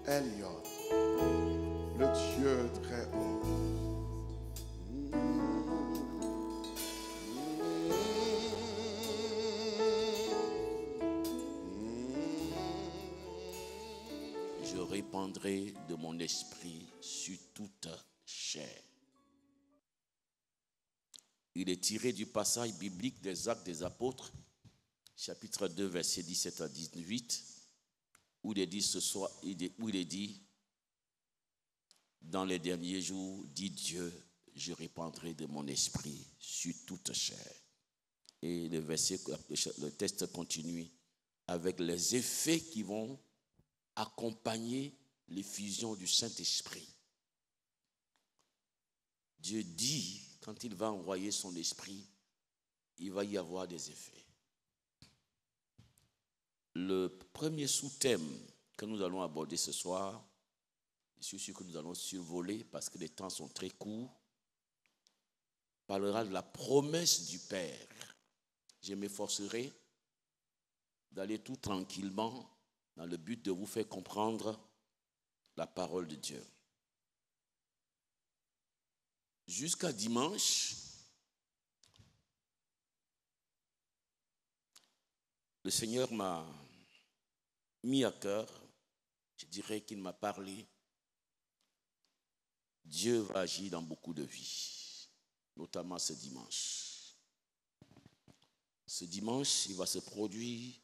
Elion, le Dieu très haut. Je répandrai de mon esprit sur toute chair. Il est tiré du passage biblique des Actes des Apôtres, chapitre 2, versets 17 à 18, où il est dit, dans les derniers jours, dit Dieu, je répandrai de mon esprit sur toute chair. Et le texte continue avec les effets qui vont accompagner l'effusion du Saint-Esprit. Dieu dit, quand il va envoyer son esprit, il va y avoir des effets. Le premier sous-thème que nous allons aborder ce soir, je suis sûr que nous allons survoler parce que les temps sont très courts, parlera de la promesse du Père. Je m'efforcerai d'aller tout tranquillement dans le but de vous faire comprendre la parole de Dieu. Jusqu'à dimanche, le Seigneur m'a mis à cœur, je dirais qu'il m'a parlé. Dieu va agir dans beaucoup de vies, notamment ce dimanche. Ce dimanche, il va se produire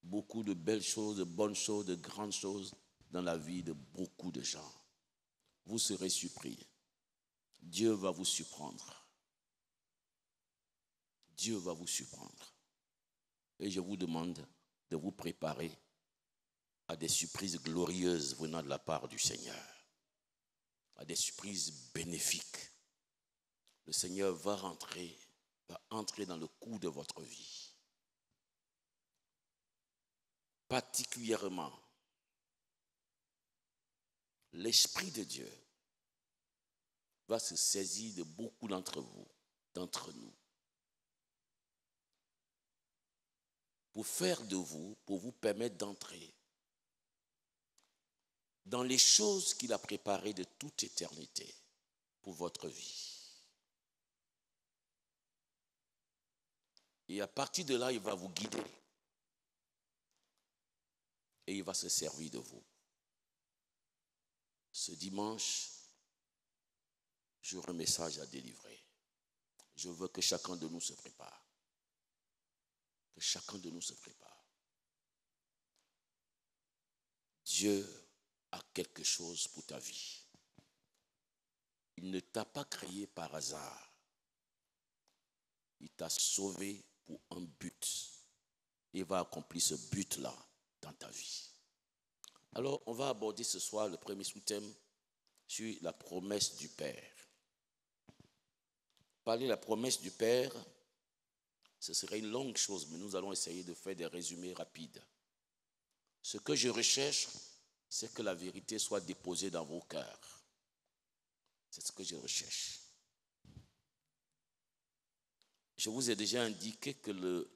beaucoup de belles choses, de bonnes choses, de grandes choses dans la vie de beaucoup de gens. Vous serez surpris. Dieu va vous surprendre. Dieu va vous surprendre. Et je vous demande de vous préparer à des surprises glorieuses venant de la part du Seigneur, à des surprises bénéfiques. Le Seigneur va entrer dans le cours de votre vie. Particulièrement, l'Esprit de Dieu va se saisir de beaucoup d'entre nous, pour faire de vous, pour vous permettre d'entrer dans les choses qu'il a préparées de toute éternité pour votre vie. Et à partir de là, il va vous guider et il va se servir de vous. Ce dimanche, j'aurai un message à délivrer. Je veux que chacun de nous se prépare. Que chacun de nous se prépare. Dieu a quelque chose pour ta vie. Il ne t'a pas créé par hasard. Il t'a sauvé pour un but. Il va accomplir ce but-là dans ta vie. Alors, on va aborder ce soir le premier sous-thème sur la promesse du Père. Parler de la promesse du Père, ce serait une longue chose, mais nous allons essayer de faire des résumés rapides. Ce que je recherche, c'est que la vérité soit déposée dans vos cœurs. C'est ce que je recherche. Je vous ai déjà indiqué que le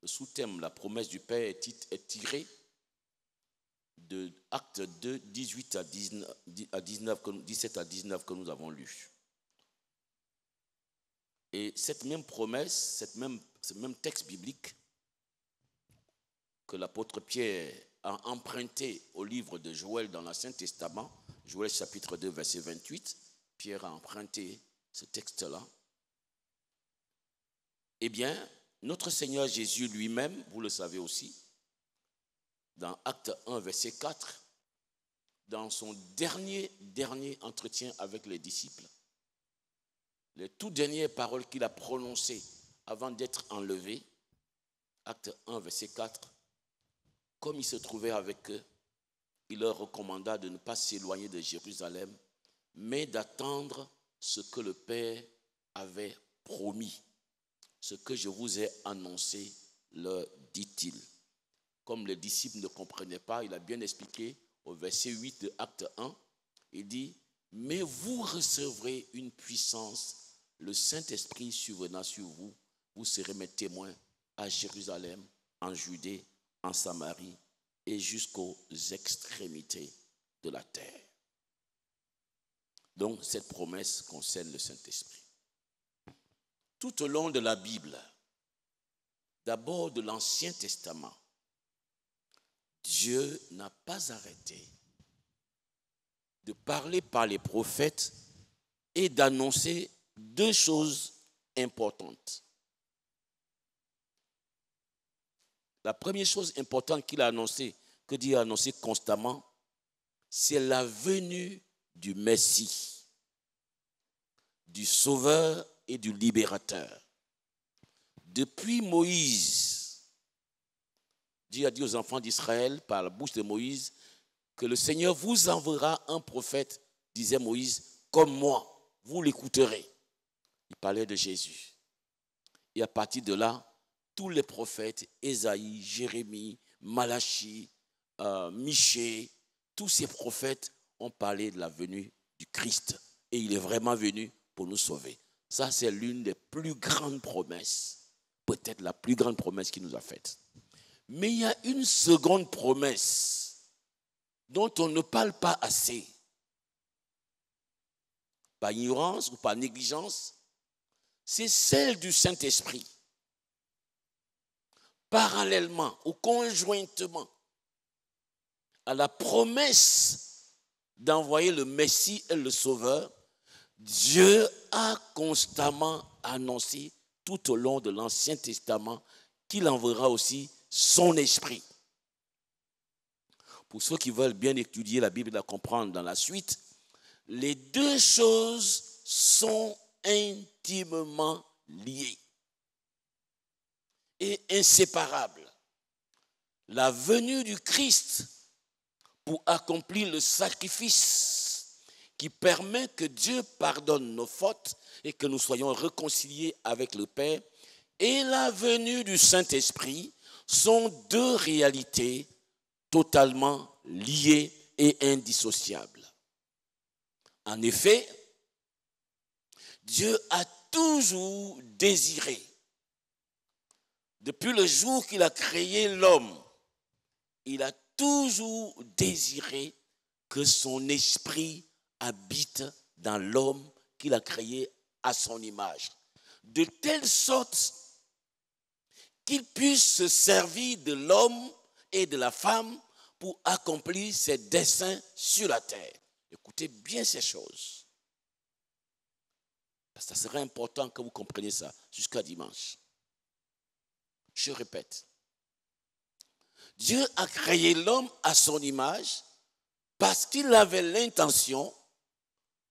sous-thème, la promesse du Père est tiré de Actes 2, 17 à 19 que nous avons lu. Et cette même promesse, ce même texte biblique que l'apôtre Pierre a emprunté au livre de Joël dans l'Ancien Testament, Joël chapitre 2, verset 28, Pierre a emprunté ce texte-là. Eh bien, notre Seigneur Jésus lui-même, vous le savez aussi, dans Acte 1, verset 4, dans son dernier entretien avec les disciples, les toutes dernières paroles qu'il a prononcées avant d'être enlevé, Acte 1, verset 4, comme il se trouvait avec eux, il leur recommanda de ne pas s'éloigner de Jérusalem, mais d'attendre ce que le Père avait promis. Ce que je vous ai annoncé, leur dit-il. Comme les disciples ne comprenaient pas, il a bien expliqué au verset 8 de Acte 1, il dit, mais vous recevrez une puissance, le Saint-Esprit survenant sur vous, vous serez mes témoins à Jérusalem, en Judée, en Samarie et jusqu'aux extrémités de la terre. Donc, cette promesse concerne le Saint-Esprit. Tout au long de la Bible, d'abord de l'Ancien Testament, Dieu n'a pas arrêté de parler par les prophètes et d'annoncer deux choses importantes. La première chose importante qu'il a annoncée, que Dieu a annoncé constamment, c'est la venue du Messie, du Sauveur et du Libérateur. Depuis Moïse, Dieu a dit aux enfants d'Israël par la bouche de Moïse que le Seigneur vous enverra un prophète, disait Moïse, comme moi, vous l'écouterez. Il parlait de Jésus. Et à partir de là, tous les prophètes, Ésaïe, Jérémie, Malachie, Michée, tous ces prophètes ont parlé de la venue du Christ. Et il est vraiment venu pour nous sauver. Ça, c'est l'une des plus grandes promesses, peut-être la plus grande promesse qu'il nous a faite. Mais il y a une seconde promesse dont on ne parle pas assez. Par ignorance ou par négligence, c'est celle du Saint-Esprit. Parallèlement ou conjointement à la promesse d'envoyer le Messie et le Sauveur, Dieu a constamment annoncé tout au long de l'Ancien Testament qu'il enverra aussi son esprit. Pour ceux qui veulent bien étudier la Bible et la comprendre dans la suite, les deux choses sont intimement liées et inséparables. La venue du Christ pour accomplir le sacrifice qui permet que Dieu pardonne nos fautes et que nous soyons réconciliés avec le Père, et la venue du Saint-Esprit sont deux réalités totalement liées et indissociables. En effet, Dieu a toujours désiré, depuis le jour qu'il a créé l'homme, il a toujours désiré que son esprit habite dans l'homme qu'il a créé à son image, de telle sorte qu'il puisse se servir de l'homme et de la femme pour accomplir ses desseins sur la terre. Écoutez bien ces choses. Parce que ça serait important que vous compreniez ça jusqu'à dimanche. Je répète. Dieu a créé l'homme à son image parce qu'il avait l'intention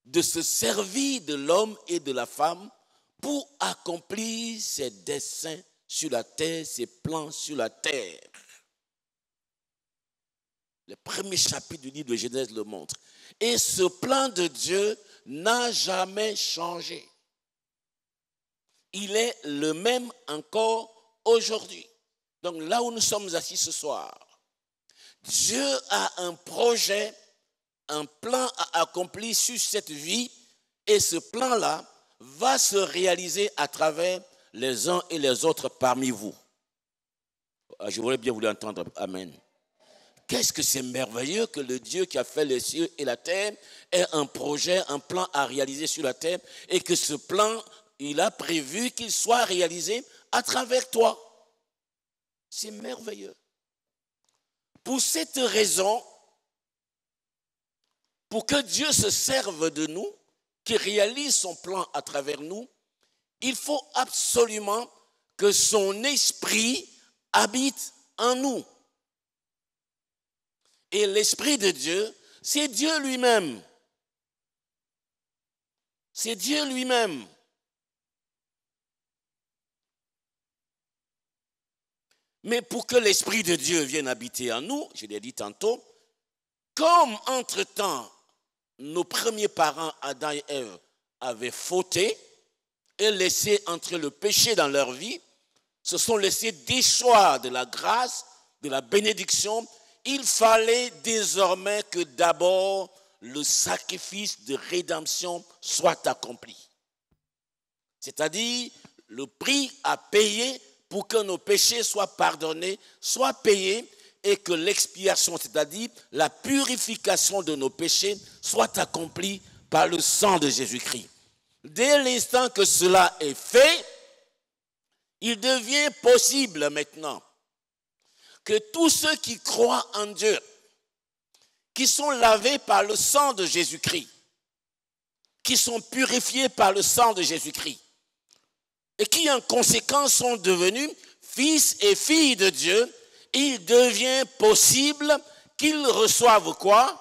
de se servir de l'homme et de la femme pour accomplir ses desseins sur la terre, ses plans sur la terre. Le premier chapitre du livre de Genèse le montre. Et ce plan de Dieu n'a jamais changé. Il est le même encore aujourd'hui. Donc là où nous sommes assis ce soir, Dieu a un projet, un plan à accomplir sur cette vie, et ce plan-là va se réaliser à travers les uns et les autres parmi vous. Je voudrais bien vous l'entendre. Amen. Qu'est-ce que c'est merveilleux que le Dieu qui a fait les cieux et la terre ait un projet, un plan à réaliser sur la terre, et que ce plan, il a prévu qu'il soit réalisé à travers toi. C'est merveilleux. Pour cette raison, pour que Dieu se serve de nous, qu'il réalise son plan à travers nous, il faut absolument que son esprit habite en nous. Et l'esprit de Dieu, c'est Dieu lui-même. C'est Dieu lui-même. Mais pour que l'Esprit de Dieu vienne habiter en nous, je l'ai dit tantôt, comme entre-temps, nos premiers parents, Adam et Ève, avaient fauté et laissé entrer le péché dans leur vie, se sont laissés déchoir de la grâce, de la bénédiction. Il fallait désormais que d'abord le sacrifice de rédemption soit accompli. C'est-à-dire le prix à payer pour que nos péchés soient pardonnés, soient payés, et que l'expiation, c'est-à-dire la purification de nos péchés, soit accomplie par le sang de Jésus-Christ. Dès l'instant que cela est fait, il devient possible maintenant que tous ceux qui croient en Dieu, qui sont lavés par le sang de Jésus-Christ, qui sont purifiés par le sang de Jésus-Christ, et qui en conséquence sont devenus fils et filles de Dieu, il devient possible qu'ils reçoivent quoi?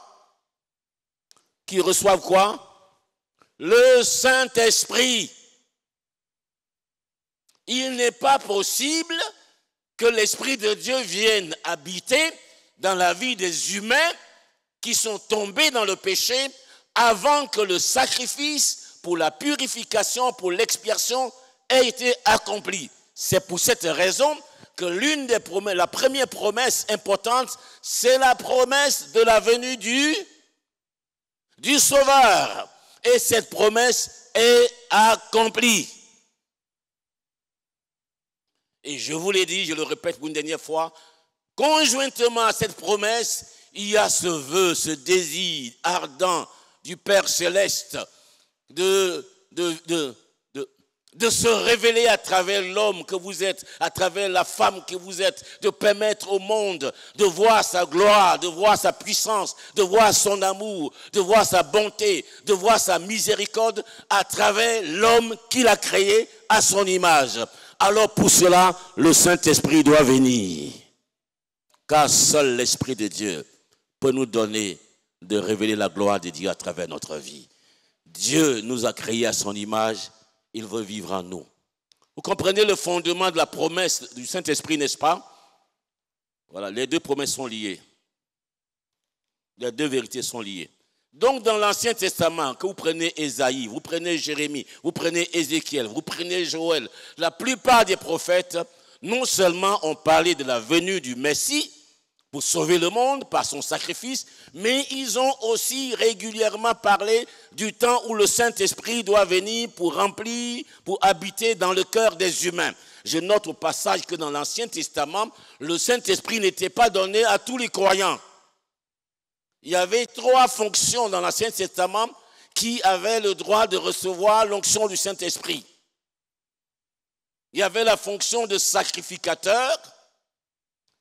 Qu'ils reçoivent quoi? Le Saint-Esprit. Il n'est pas possible que l'Esprit de Dieu vienne habiter dans la vie des humains qui sont tombés dans le péché avant que le sacrifice pour la purification, pour l'expiation ait été accompli. C'est pour cette raison que l'une des promesses, la première promesse importante, c'est la promesse de la venue du Sauveur. Et cette promesse est accomplie. Et je vous l'ai dit, je le répète pour une dernière fois, conjointement à cette promesse, il y a ce vœu, ce désir ardent du Père Céleste de se révéler à travers l'homme que vous êtes, à travers la femme que vous êtes, de permettre au monde de voir sa gloire, de voir sa puissance, de voir son amour, de voir sa bonté, de voir sa miséricorde à travers l'homme qu'il a créé à son image. Alors pour cela, le Saint-Esprit doit venir. Car seul l'Esprit de Dieu peut nous donner de révéler la gloire de Dieu à travers notre vie. Dieu nous a créés à son image, il veut vivre en nous. Vous comprenez le fondement de la promesse du Saint-Esprit, n'est-ce pas? Voilà, les deux promesses sont liées. Les deux vérités sont liées. Donc dans l'Ancien Testament, que vous prenez Ésaïe, vous prenez Jérémie, vous prenez Ézéchiel, vous prenez Joël, la plupart des prophètes, non seulement ont parlé de la venue du Messie pour sauver le monde par son sacrifice, mais ils ont aussi régulièrement parlé du temps où le Saint-Esprit doit venir pour remplir, pour habiter dans le cœur des humains. Je note au passage que dans l'Ancien Testament, le Saint-Esprit n'était pas donné à tous les croyants. Il y avait 3 fonctions dans l'Ancien Testament qui avaient le droit de recevoir l'onction du Saint-Esprit. Il y avait la fonction de sacrificateur,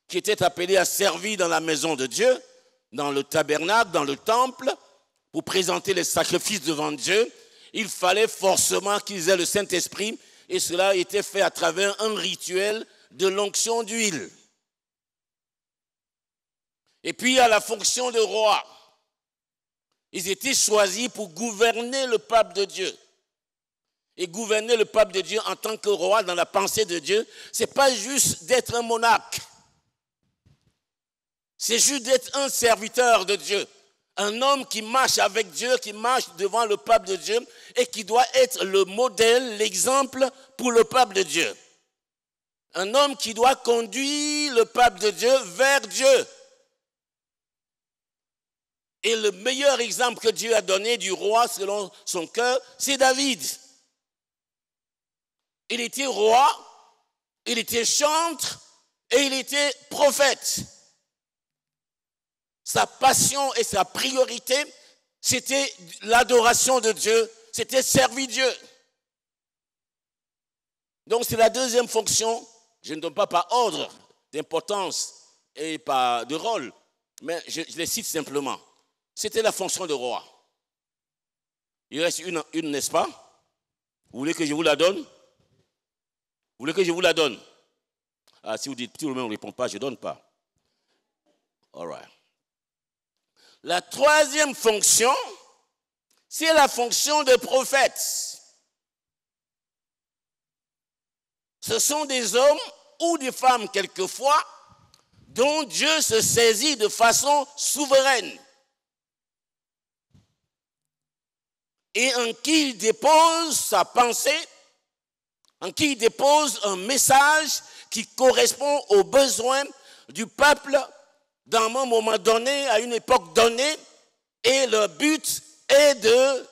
qui était appelé à servir dans la maison de Dieu, dans le tabernacle, dans le temple, pour présenter les sacrifices devant Dieu. Il fallait forcément qu'ils aient le Saint-Esprit, et cela était fait à travers un rituel de l'onction d'huile. Et puis, il y a la fonction de roi. Ils étaient choisis pour gouverner le peuple de Dieu. Et gouverner le peuple de Dieu en tant que roi dans la pensée de Dieu, ce n'est pas juste d'être un monarque. C'est juste d'être un serviteur de Dieu. Un homme qui marche avec Dieu, qui marche devant le peuple de Dieu et qui doit être le modèle, l'exemple pour le peuple de Dieu. Un homme qui doit conduire le peuple de Dieu vers Dieu. Et le meilleur exemple que Dieu a donné du roi selon son cœur, c'est David. Il était roi, il était chantre et il était prophète. Sa passion et sa priorité, c'était l'adoration de Dieu, c'était servir Dieu. Donc c'est la deuxième fonction, je ne donne pas par ordre d'importance et pas de rôle, mais je les cite simplement. C'était la fonction de roi. Il reste une, n'est-ce pas? Vous voulez que je vous la donne? Vous voulez que je vous la donne? Ah, si vous dites tout le monde ne répond pas, je ne donne pas. All right. La troisième fonction, c'est la fonction de prophète. Ce sont des hommes ou des femmes quelquefois dont Dieu se saisit de façon souveraine et en qui il dépose sa pensée, en qui il dépose un message qui correspond aux besoins du peuple dans un moment donné, à une époque donnée, et le but est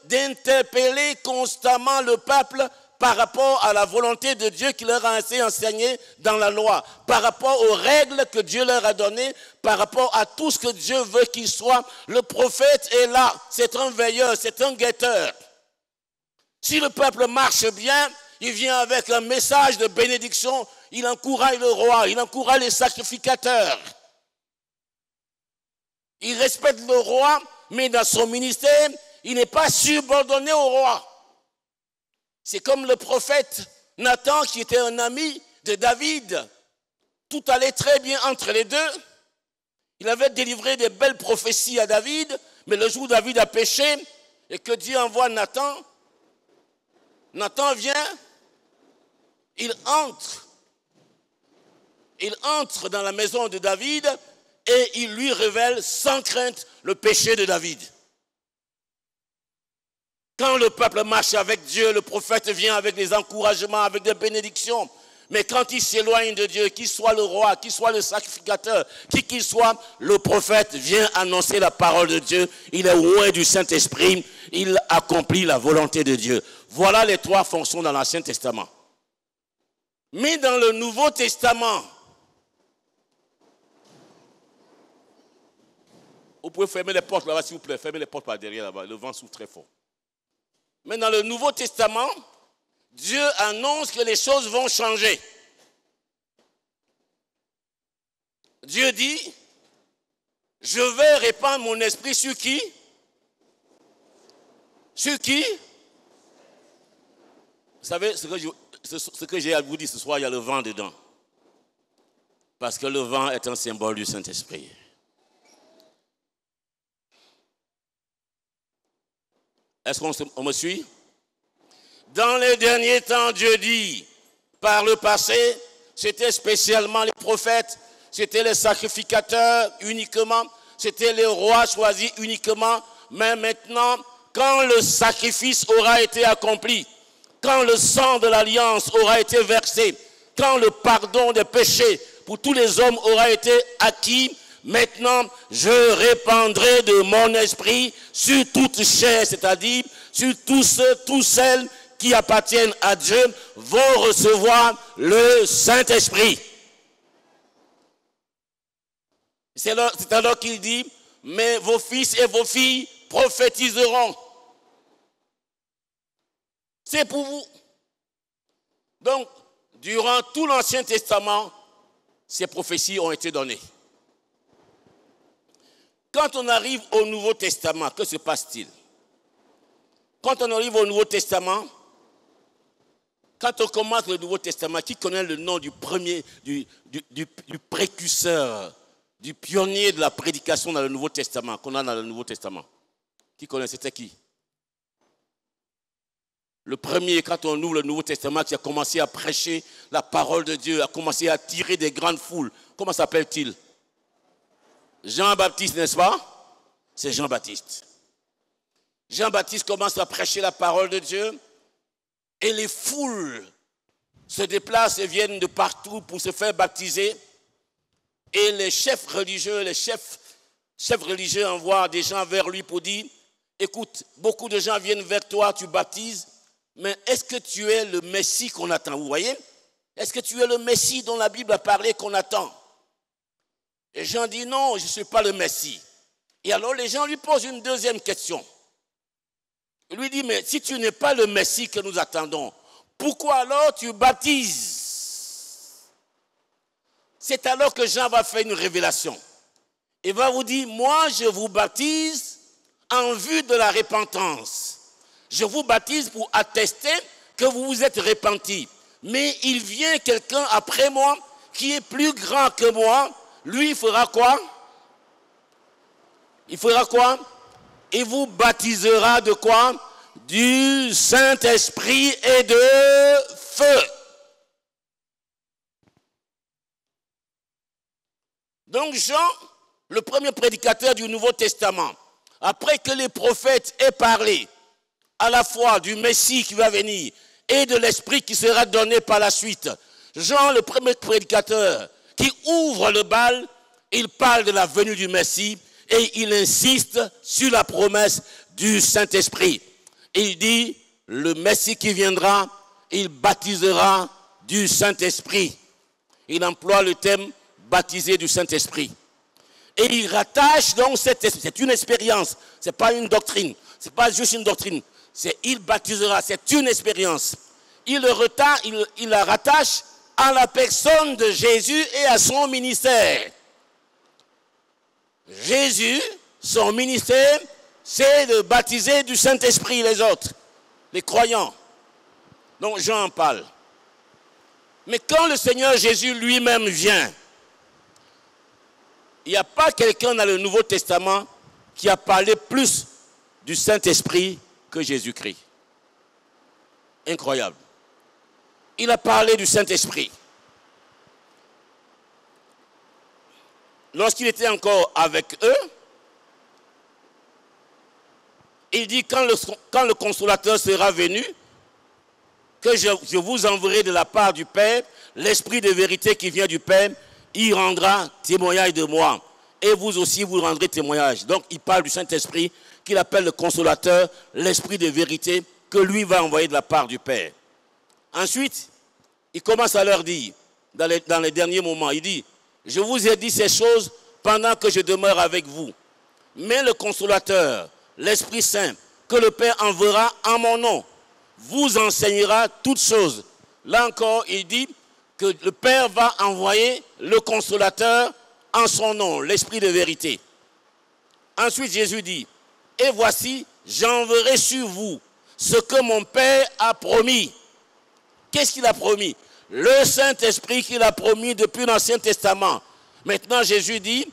d'interpeller constamment le peuple par rapport à la volonté de Dieu qui leur a ainsi enseigné dans la loi, par rapport aux règles que Dieu leur a données, par rapport à tout ce que Dieu veut qu'il soit. Le prophète est là, c'est un veilleur, c'est un guetteur. Si le peuple marche bien, il vient avec un message de bénédiction, il encourage le roi, il encourage les sacrificateurs. Il respecte le roi, mais dans son ministère, il n'est pas subordonné au roi. C'est comme le prophète Nathan qui était un ami de David. Tout allait très bien entre les deux. Il avait délivré des belles prophéties à David, mais le jour où David a péché et que Dieu envoie Nathan, Nathan vient, il entre dans la maison de David et il lui révèle sans crainte le péché de David. Quand le peuple marche avec Dieu, le prophète vient avec des encouragements, avec des bénédictions. Mais quand il s'éloigne de Dieu, qu'il soit le roi, qu'il soit le sacrificateur, qui qu'il soit, le prophète vient annoncer la parole de Dieu. Il est loin du Saint-Esprit, il accomplit la volonté de Dieu. Voilà les trois fonctions dans l'Ancien Testament. Mais dans le Nouveau Testament, vous pouvez fermer les portes là-bas, s'il vous plaît. Fermez les portes par derrière là-bas. Le vent souffle très fort. Mais dans le Nouveau Testament, Dieu annonce que les choses vont changer. Dieu dit, je vais répandre mon esprit sur qui? Sur qui? Vous savez, ce que j'ai à vous dire ce soir, il y a le vent dedans. Parce que le vent est un symbole du Saint-Esprit. Est-ce qu'on me suit? Dans les derniers temps, Dieu dit, par le passé, c'était spécialement les prophètes, c'était les sacrificateurs uniquement, c'était les rois choisis uniquement, mais maintenant, quand le sacrifice aura été accompli, quand le sang de l'alliance aura été versé, quand le pardon des péchés pour tous les hommes aura été acquis, maintenant, je répandrai de mon esprit sur toute chair, c'est-à-dire sur tous ceux, toutes celles qui appartiennent à Dieu vont recevoir le Saint-Esprit. C'est alors qu'il dit, mais vos fils et vos filles prophétiseront. C'est pour vous. Donc, durant tout l'Ancien Testament, ces prophéties ont été données. Quand on arrive au Nouveau Testament, que se passe-t-il? Quand on arrive au Nouveau Testament, quand on commence le Nouveau Testament, qui connaît le nom du premier, du précurseur, du pionnier de la prédication dans le Nouveau Testament, qu'on a dans le Nouveau Testament? Qui connaît? C'était qui? Le premier, quand on ouvre le Nouveau Testament, qui a commencé à prêcher la parole de Dieu, a commencé à attirer des grandes foules. Comment s'appelle-t-il? Jean-Baptiste, n'est-ce pas? C'est Jean-Baptiste. Jean-Baptiste commence à prêcher la parole de Dieu et les foules se déplacent et viennent de partout pour se faire baptiser. Et les chefs religieux, envoient des gens vers lui pour dire, écoute, beaucoup de gens viennent vers toi, tu baptises, mais est-ce que tu es le Messie qu'on attend? Vous voyez? Est-ce que tu es le Messie dont la Bible a parlé qu'on attend? Et Jean dit non, je ne suis pas le Messie. Et alors les gens lui posent une deuxième question. Il lui dit, mais si tu n'es pas le Messie que nous attendons, pourquoi alors tu baptises? C'est alors que Jean va faire une révélation. Il va vous dire, moi je vous baptise en vue de la repentance. Je vous baptise pour attester que vous vous êtes repentis. Mais il vient quelqu'un après moi qui est plus grand que moi. Lui, il fera quoi? Il fera quoi? Il vous baptisera de quoi? Du Saint-Esprit et de feu. Donc Jean, le premier prédicateur du Nouveau Testament, après que les prophètes aient parlé à la fois du Messie qui va venir et de l'Esprit qui sera donné par la suite, Jean, le premier prédicateur qui ouvre le bal, il parle de la venue du Messie et il insiste sur la promesse du Saint-Esprit. Il dit, le Messie qui viendra il baptisera du Saint-Esprit. Il emploie le terme baptisé du Saint-Esprit. Et il rattache donc c'est une expérience, ce n'est pas une doctrine, ce n'est pas juste une doctrine, c'est il baptisera, c'est une expérience. Il la rattache à la personne de Jésus et à son ministère. Jésus, son ministère, c'est de baptiser du Saint-Esprit les autres, les croyants. Donc Jean en parle. Mais quand le Seigneur Jésus lui-même vient, il n'y a pas quelqu'un dans le Nouveau Testament qui a parlé plus du Saint-Esprit que Jésus-Christ. Incroyable. Il a parlé du Saint-Esprit. Lorsqu'il était encore avec eux, il dit quand le consolateur sera venu, que je vous enverrai de la part du Père, l'Esprit de vérité qui vient du Père, il rendra témoignage de moi. Et vous aussi, vous rendrez témoignage. Donc, il parle du Saint-Esprit, qu'il appelle le consolateur, l'Esprit de vérité, que lui va envoyer de la part du Père. Ensuite, il commence à leur dire, dans les derniers moments, il dit, je vous ai dit ces choses pendant que je demeure avec vous. Mais le consolateur, l'Esprit Saint, que le Père enverra en mon nom, vous enseignera toutes choses. Là encore, il dit que le Père va envoyer le consolateur en son nom, l'Esprit de vérité. Ensuite, Jésus dit, et voici, j'enverrai sur vous ce que mon Père a promis. Qu'est-ce qu'il a promis? Le Saint-Esprit qu'il a promis depuis l'Ancien Testament. Maintenant, Jésus dit,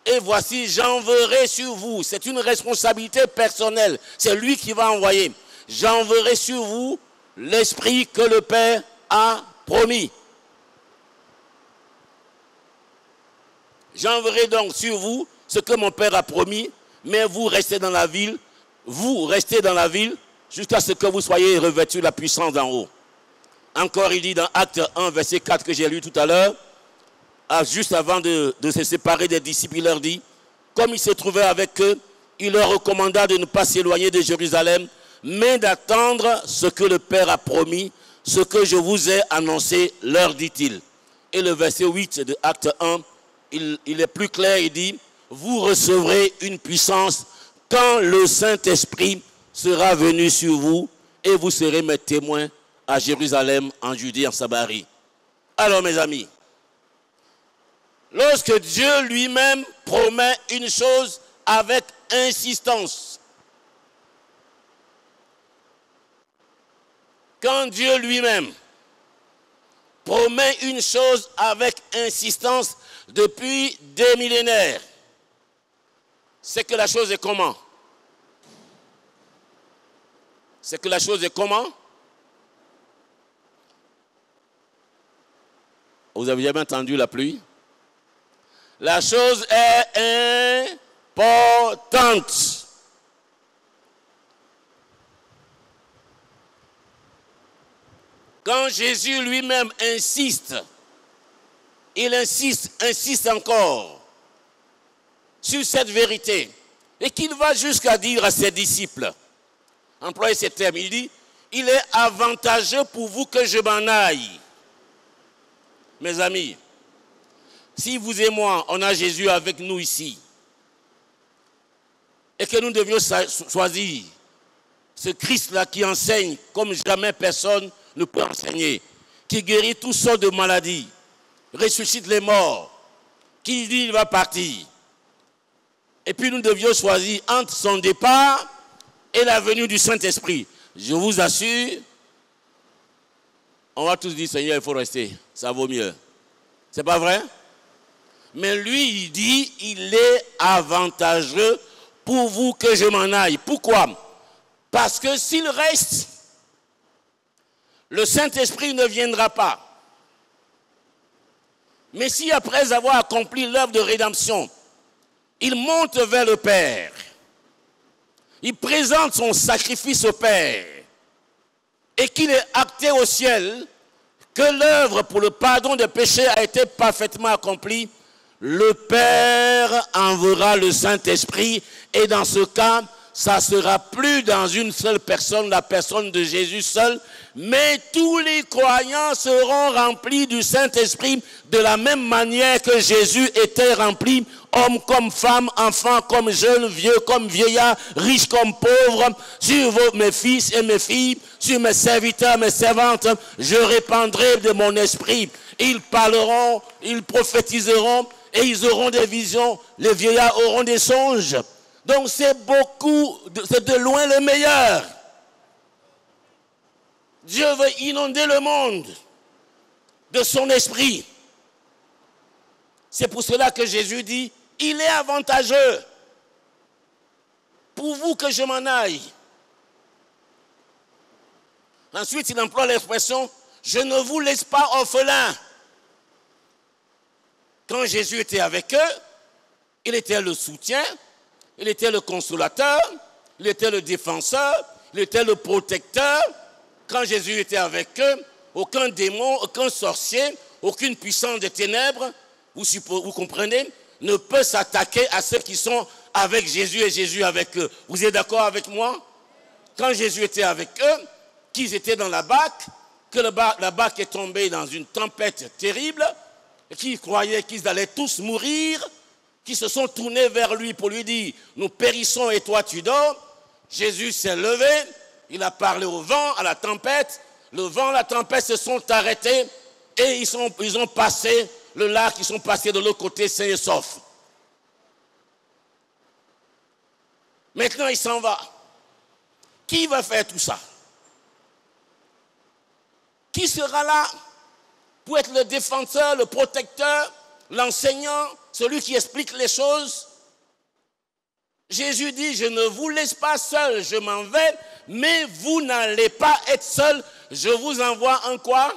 et voici, j'enverrai sur vous. C'est une responsabilité personnelle. C'est lui qui va envoyer. J'enverrai sur vous l'Esprit que le Père a promis. J'enverrai donc sur vous ce que mon Père a promis, mais vous restez dans la ville, jusqu'à ce que vous soyez revêtus de la puissance d'en haut. Encore, il dit dans Acte 1, verset 4 que j'ai lu tout à l'heure, juste avant de se séparer des disciples, il leur dit, comme il se trouvait avec eux, il leur recommanda de ne pas s'éloigner de Jérusalem, mais d'attendre ce que le Père a promis, ce que je vous ai annoncé, leur dit-il. Et le verset 8 de Acte 1, il est plus clair, il dit, vous recevrez une puissance quand le Saint-Esprit sera venu sur vous et vous serez mes témoins à Jérusalem, en Judée, en Samarie. Alors mes amis, lorsque Dieu lui-même promet une chose avec insistance, quand Dieu lui-même promet une chose avec insistance depuis des millénaires, c'est que la chose est comment? C'est que la chose est comment? Vous avez jamais entendu la pluie? La chose est importante. Quand Jésus lui-même insiste, il insiste encore sur cette vérité. Et qu'il va jusqu'à dire à ses disciples, employer ces termes, il dit, il est avantageux pour vous que je m'en aille. Mes amis, si vous et moi, on a Jésus avec nous ici, et que nous devions choisir ce Christ-là qui enseigne comme jamais personne ne peut enseigner, qui guérit toutes sortes de maladies, ressuscite les morts, qui dit qu'il va partir. Et puis nous devions choisir entre son départ et la venue du Saint-Esprit. Je vous assure, on va tous dire, Seigneur, il faut rester, ça vaut mieux. C'est pas vrai? Mais lui, il dit, il est avantageux pour vous que je m'en aille. Pourquoi? Parce que s'il reste, le Saint-Esprit ne viendra pas. Mais si après avoir accompli l'œuvre de rédemption, il monte vers le Père, il présente son sacrifice au Père, et qu'il est acté au ciel, que l'œuvre pour le pardon des péchés a été parfaitement accomplie, le Père enverra le Saint-Esprit, et dans ce cas, ça sera plus dans une seule personne, la personne de Jésus seul, mais tous les croyants seront remplis du Saint-Esprit de la même manière que Jésus était rempli, homme comme femme, enfant comme jeune, vieux comme vieillard, riche comme pauvre. Sur mes fils et mes filles, sur mes serviteurs, mes servantes, je répandrai de mon esprit. Ils parleront, ils prophétiseront et ils auront des visions. Les vieillards auront des songes. Donc c'est c'est de loin le meilleur. Dieu veut inonder le monde de son esprit. C'est pour cela que Jésus dit, il est avantageux pour vous que je m'en aille. Ensuite, il emploie l'expression, je ne vous laisse pas orphelins. Quand Jésus était avec eux, il était le soutien, il était le consolateur, il était le défenseur, il était le protecteur. Quand Jésus était avec eux, aucun démon, aucun sorcier, aucune puissance des ténèbres, vous comprenez, ne peut s'attaquer à ceux qui sont avec Jésus et Jésus avec eux. Vous êtes d'accord avec moi? Quand Jésus était avec eux, qu'ils étaient dans la barque, que la barque est tombée dans une tempête terrible, et qu'ils croyaient qu'ils allaient tous mourir, qui se sont tournés vers lui pour lui dire, nous périssons et toi tu dors. Jésus s'est levé, il a parlé au vent, à la tempête. Le vent, la tempête se sont arrêtés et ils ont passé le lac, ils sont passés de l'autre côté sains et saufs. Maintenant, il s'en va. Qui va faire tout ça? Qui sera là pour être le défenseur, le protecteur, l'enseignant, celui qui explique les choses? Jésus dit, je ne vous laisse pas seul, je m'en vais, mais vous n'allez pas être seul, je vous envoie un quoi?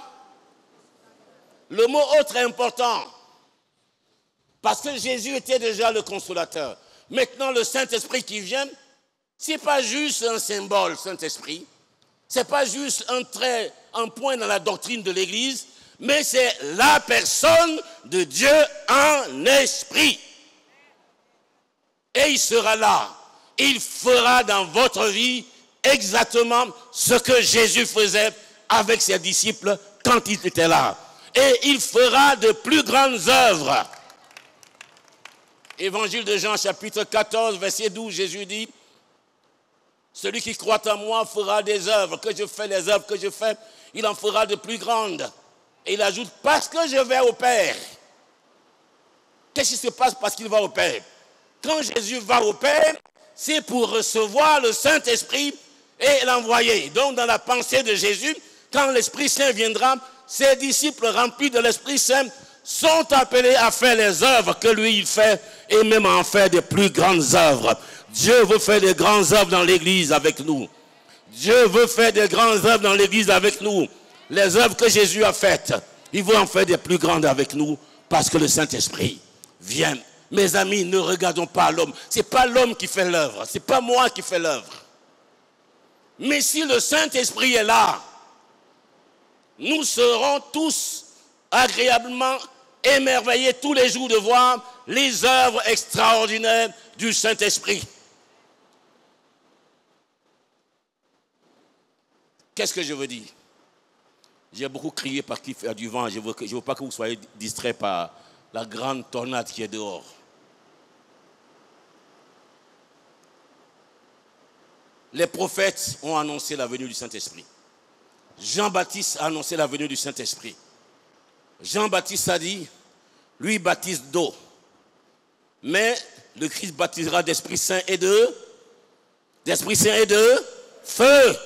Le mot autre est important, parce que Jésus était déjà le consolateur. Maintenant, le Saint-Esprit qui vient, ce n'est pas juste un symbole, Saint-Esprit, ce n'est pas juste un trait, un point dans la doctrine de l'Église, mais c'est la personne de Dieu en esprit. Et il sera là. Il fera dans votre vie exactement ce que Jésus faisait avec ses disciples quand il était là. Et il fera de plus grandes œuvres. Évangile de Jean, chapitre 14, verset 12, Jésus dit, celui qui croit en moi fera des œuvres que je fais, les œuvres que je fais, il en fera de plus grandes. Et il ajoute, parce que je vais au Père. Qu'est-ce qui se passe parce qu'il va au Père? Quand Jésus va au Père, c'est pour recevoir le Saint-Esprit et l'envoyer. Donc dans la pensée de Jésus, quand l'Esprit Saint viendra, ses disciples remplis de l'Esprit Saint sont appelés à faire les œuvres que lui il fait et même à en faire des plus grandes œuvres. Dieu veut faire des grandes œuvres dans l'Église avec nous. Dieu veut faire des grandes œuvres dans l'Église avec nous. Les œuvres que Jésus a faites, il veut en faire des plus grandes avec nous parce que le Saint-Esprit vient. Mes amis, ne regardons pas l'homme. Ce n'est pas l'homme qui fait l'œuvre. Ce n'est pas moi qui fais l'œuvre. Mais si le Saint-Esprit est là, nous serons tous agréablement émerveillés tous les jours de voir les œuvres extraordinaires du Saint-Esprit. Qu'est-ce que je veux dire? J'ai beaucoup crié par qu'il fait du vent. Je ne veux pas que vous soyez distraits par la grande tornade qui est dehors. Les prophètes ont annoncé la venue du Saint-Esprit. Jean-Baptiste a annoncé la venue du Saint-Esprit. Jean-Baptiste a dit, lui baptise d'eau. Mais le Christ baptisera d'Esprit Saint et de feu.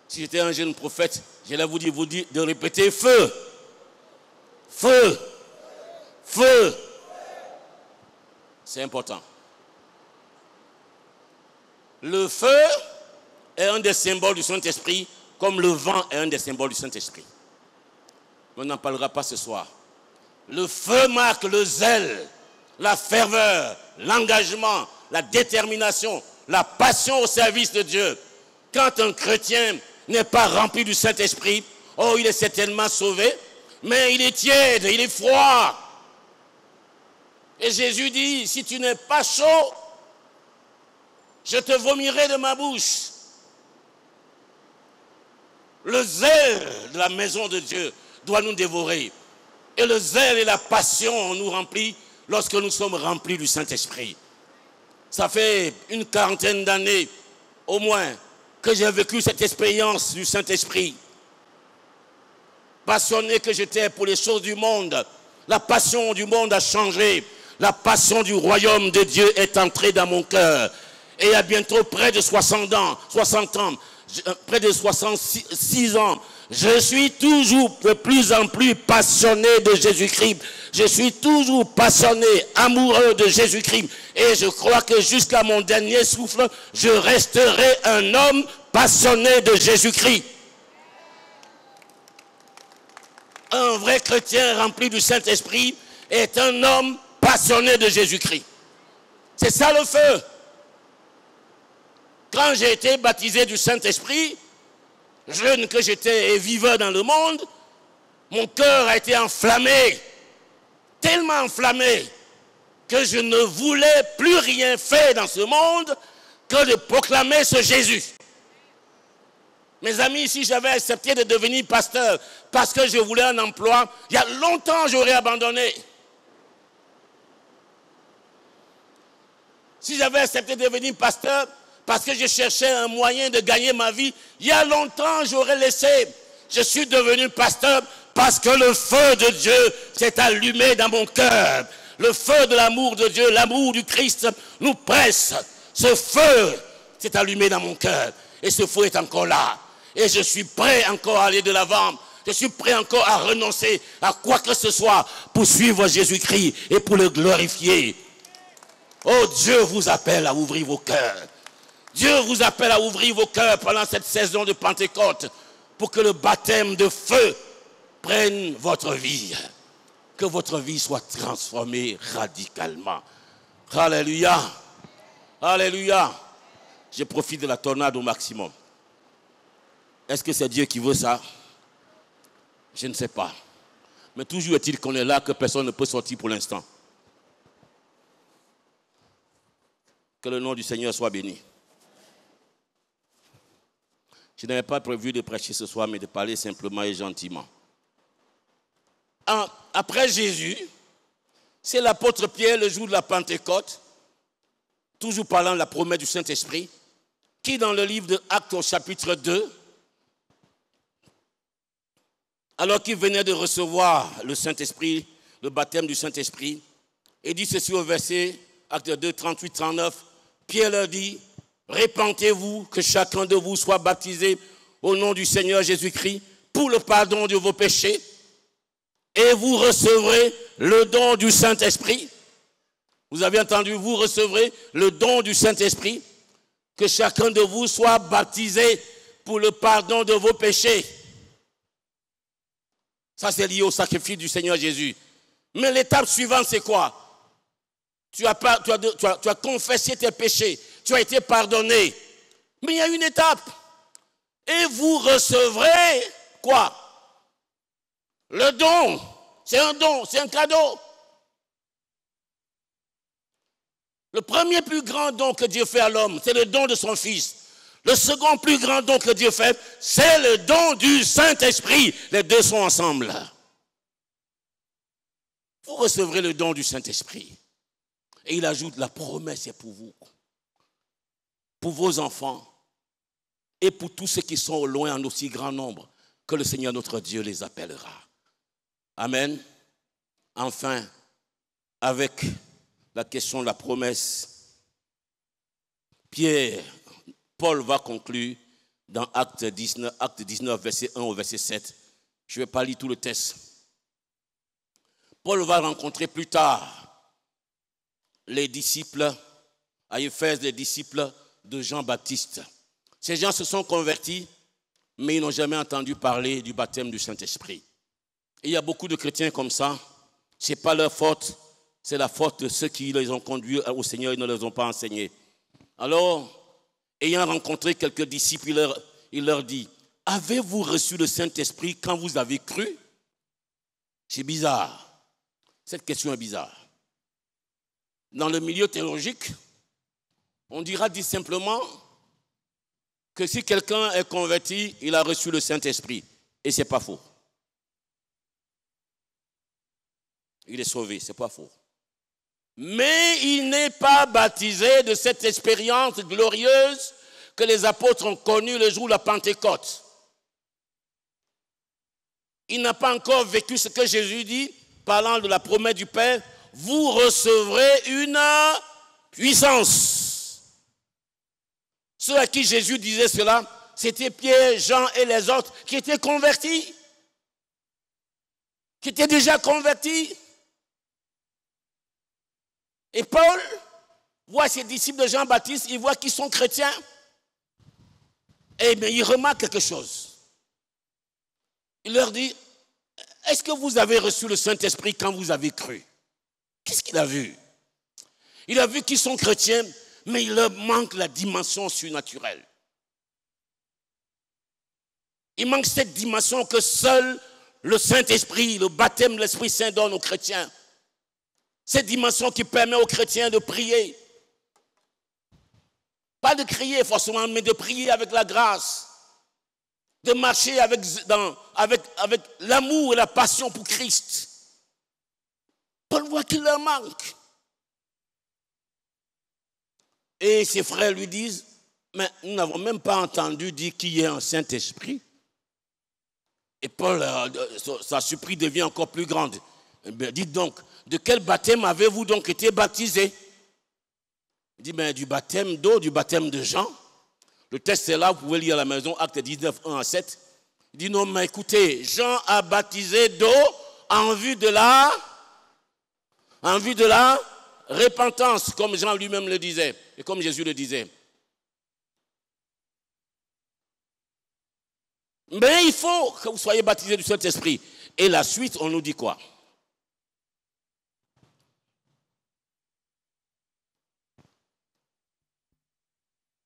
Si j'étais un jeune prophète, j'allais vous dire de répéter feu. Feu. Feu. C'est important. Le feu est un des symboles du Saint-Esprit, comme le vent est un des symboles du Saint-Esprit. On n'en parlera pas ce soir. Le feu marque le zèle, la ferveur, l'engagement, la détermination, la passion au service de Dieu. Quand un chrétien n'est pas rempli du Saint-Esprit, oh, il est certainement sauvé, mais il est tiède, il est froid. Et Jésus dit, si tu n'es pas chaud, je te vomirai de ma bouche. Le zèle de la maison de Dieu doit nous dévorer. Et le zèle et la passion nous remplissent lorsque nous sommes remplis du Saint-Esprit. Ça fait une quarantaine d'années, au moins, que j'ai vécu cette expérience du Saint-Esprit. Passionné que j'étais pour les choses du monde, la passion du monde a changé. La passion du royaume de Dieu est entrée dans mon cœur. Et il y a bientôt près de 60 ans, près de 66 ans, je suis toujours de plus en plus passionné de Jésus-Christ. Je suis toujours passionné, amoureux de Jésus-Christ. Et je crois que jusqu'à mon dernier souffle, je resterai un homme passionné de Jésus-Christ. Un vrai chrétien rempli du Saint-Esprit est un homme passionné de Jésus-Christ. C'est ça le feu. Quand j'ai été baptisé du Saint-Esprit, jeune que j'étais et vivant dans le monde, mon cœur a été enflammé, tellement enflammé, que je ne voulais plus rien faire dans ce monde que de proclamer ce Jésus. Mes amis, si j'avais accepté de devenir pasteur parce que je voulais un emploi, il y a longtemps j'aurais abandonné. Si j'avais accepté de devenir pasteur parce que je cherchais un moyen de gagner ma vie, il y a longtemps j'aurais laissé. Je suis devenu pasteur parce que le feu de Dieu s'est allumé dans mon cœur. Le feu de l'amour de Dieu, l'amour du Christ nous presse. Ce feu s'est allumé dans mon cœur. Et ce feu est encore là. Et je suis prêt encore à aller de l'avant. Je suis prêt encore à renoncer à quoi que ce soit pour suivre Jésus-Christ et pour le glorifier. Oh, Dieu vous appelle à ouvrir vos cœurs. Dieu vous appelle à ouvrir vos cœurs pendant cette saison de Pentecôte pour que le baptême de feu prenne votre vie. Que votre vie soit transformée radicalement. Alléluia. Alléluia. Je profite de la tornade au maximum. Est-ce que c'est Dieu qui veut ça? Je ne sais pas. Mais toujours est-il qu'on est là, que personne ne peut sortir pour l'instant. Que le nom du Seigneur soit béni. Je n'avais pas prévu de prêcher ce soir, mais de parler simplement et gentiment. Après Jésus, c'est l'apôtre Pierre, le jour de la Pentecôte, toujours parlant de la promesse du Saint-Esprit, qui dans le livre de Actes au chapitre 2, alors qu'il venait de recevoir le Saint-Esprit, le baptême du Saint-Esprit, et dit ceci au verset, Actes 2, 38-39, Pierre leur dit, répentez-vous, que chacun de vous soit baptisé au nom du Seigneur Jésus-Christ pour le pardon de vos péchés, et vous recevrez le don du Saint-Esprit. Vous avez entendu, vous recevrez le don du Saint-Esprit, que chacun de vous soit baptisé pour le pardon de vos péchés. Ça, c'est lié au sacrifice du Seigneur Jésus. Mais l'étape suivante, c'est quoi? Tu as confessé tes péchés. Tu as été pardonné. Mais il y a une étape. Et vous recevrez quoi? Le don. C'est un don, c'est un cadeau. Le premier plus grand don que Dieu fait à l'homme, c'est le don de son Fils. Le second plus grand don que Dieu fait, c'est le don du Saint-Esprit. Les deux sont ensemble. Vous recevrez le don du Saint-Esprit. Et il ajoute, la promesse est pour vous, pour vos enfants et pour tous ceux qui sont au loin en aussi grand nombre que le Seigneur notre Dieu les appellera. Amen. Enfin, avec la question de la promesse, Paul va conclure dans Acte 19, verset 1 au verset 7. Je ne vais pas lire tout le texte. Paul va rencontrer plus tard les disciples, à Éphèse, les disciples de Jean-Baptiste. Ces gens se sont convertis, mais ils n'ont jamais entendu parler du baptême du Saint-Esprit. Et il y a beaucoup de chrétiens comme ça. Ce n'est pas leur faute, c'est la faute de ceux qui les ont conduits au Seigneur et ne les ont pas enseignés. Alors, ayant rencontré quelques disciples, il leur dit, avez-vous reçu le Saint-Esprit quand vous avez cru? C'est bizarre. Cette question est bizarre. Dans le milieu théologique, On dira dit simplement que si quelqu'un est converti, il a reçu le Saint-Esprit. Et ce n'est pas faux. Il est sauvé, ce n'est pas faux. Mais il n'est pas baptisé de cette expérience glorieuse que les apôtres ont connue le jour de la Pentecôte. Il n'a pas encore vécu ce que Jésus dit, parlant de la promesse du Père, vous recevrez une puissance. Ceux à qui Jésus disait cela, c'était Pierre, Jean et les autres qui étaient convertis, qui étaient déjà convertis. Et Paul voit ses disciples de Jean-Baptiste, il voit qu'ils sont chrétiens. Et bien, il remarque quelque chose. Il leur dit, est-ce que vous avez reçu le Saint-Esprit quand vous avez cru? Qu'est-ce qu'il a vu? Il a vu qu'ils sont chrétiens, mais il leur manque la dimension surnaturelle. Il manque cette dimension que seul le Saint-Esprit, le baptême de l'Esprit Saint donne aux chrétiens. Cette dimension qui permet aux chrétiens de prier. Pas de crier forcément, mais de prier avec la grâce. De marcher avec l'amour et la passion pour Christ. Paul voit qu'il leur manque. Et ses frères lui disent, mais nous n'avons même pas entendu dire qu'il y ait un Saint-Esprit. Et Paul, sa surprise devient encore plus grande. Eh bien, dites donc, de quel baptême avez-vous donc été baptisé? Il dit, mais du baptême d'eau, du baptême de Jean. Le texte est là, vous pouvez lire à la maison, Acte 19, 1 à 7. Il dit, non, mais écoutez, Jean a baptisé d'eau en vue de la repentance, comme Jean lui-même le disait, et comme Jésus le disait. Mais il faut que vous soyez baptisés du Saint-Esprit. Et la suite, on nous dit quoi?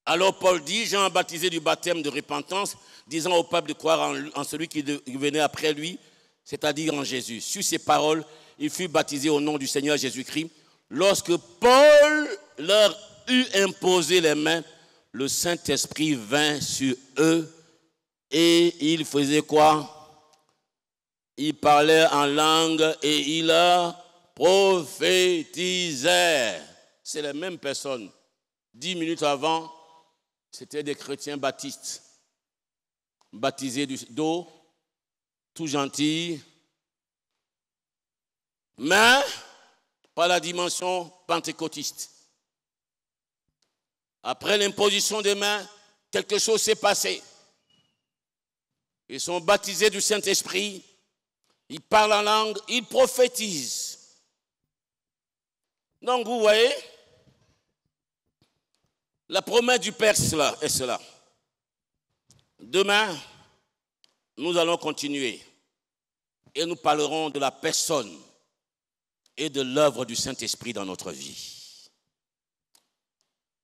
Alors Paul dit, Jean a baptisé du baptême de repentance, disant au peuple de croire en celui qui venait après lui, c'est-à-dire en Jésus. Sur ces paroles, il fut baptisé au nom du Seigneur Jésus-Christ. Lorsque Paul leur eut imposé les mains, le Saint-Esprit vint sur eux et il faisait quoi? Il parlait en langue et il prophétisait. C'est les mêmes personnes. 10 minutes avant, c'était des chrétiens baptistes, baptisés d'eau, tout gentils, mais pas la dimension pentecôtiste. Après l'imposition des mains, quelque chose s'est passé. Ils sont baptisés du Saint-Esprit, ils parlent en langue, ils prophétisent. Donc vous voyez, la promesse du Père est cela. Demain, nous allons continuer et nous parlerons de la personne et de l'œuvre du Saint-Esprit dans notre vie.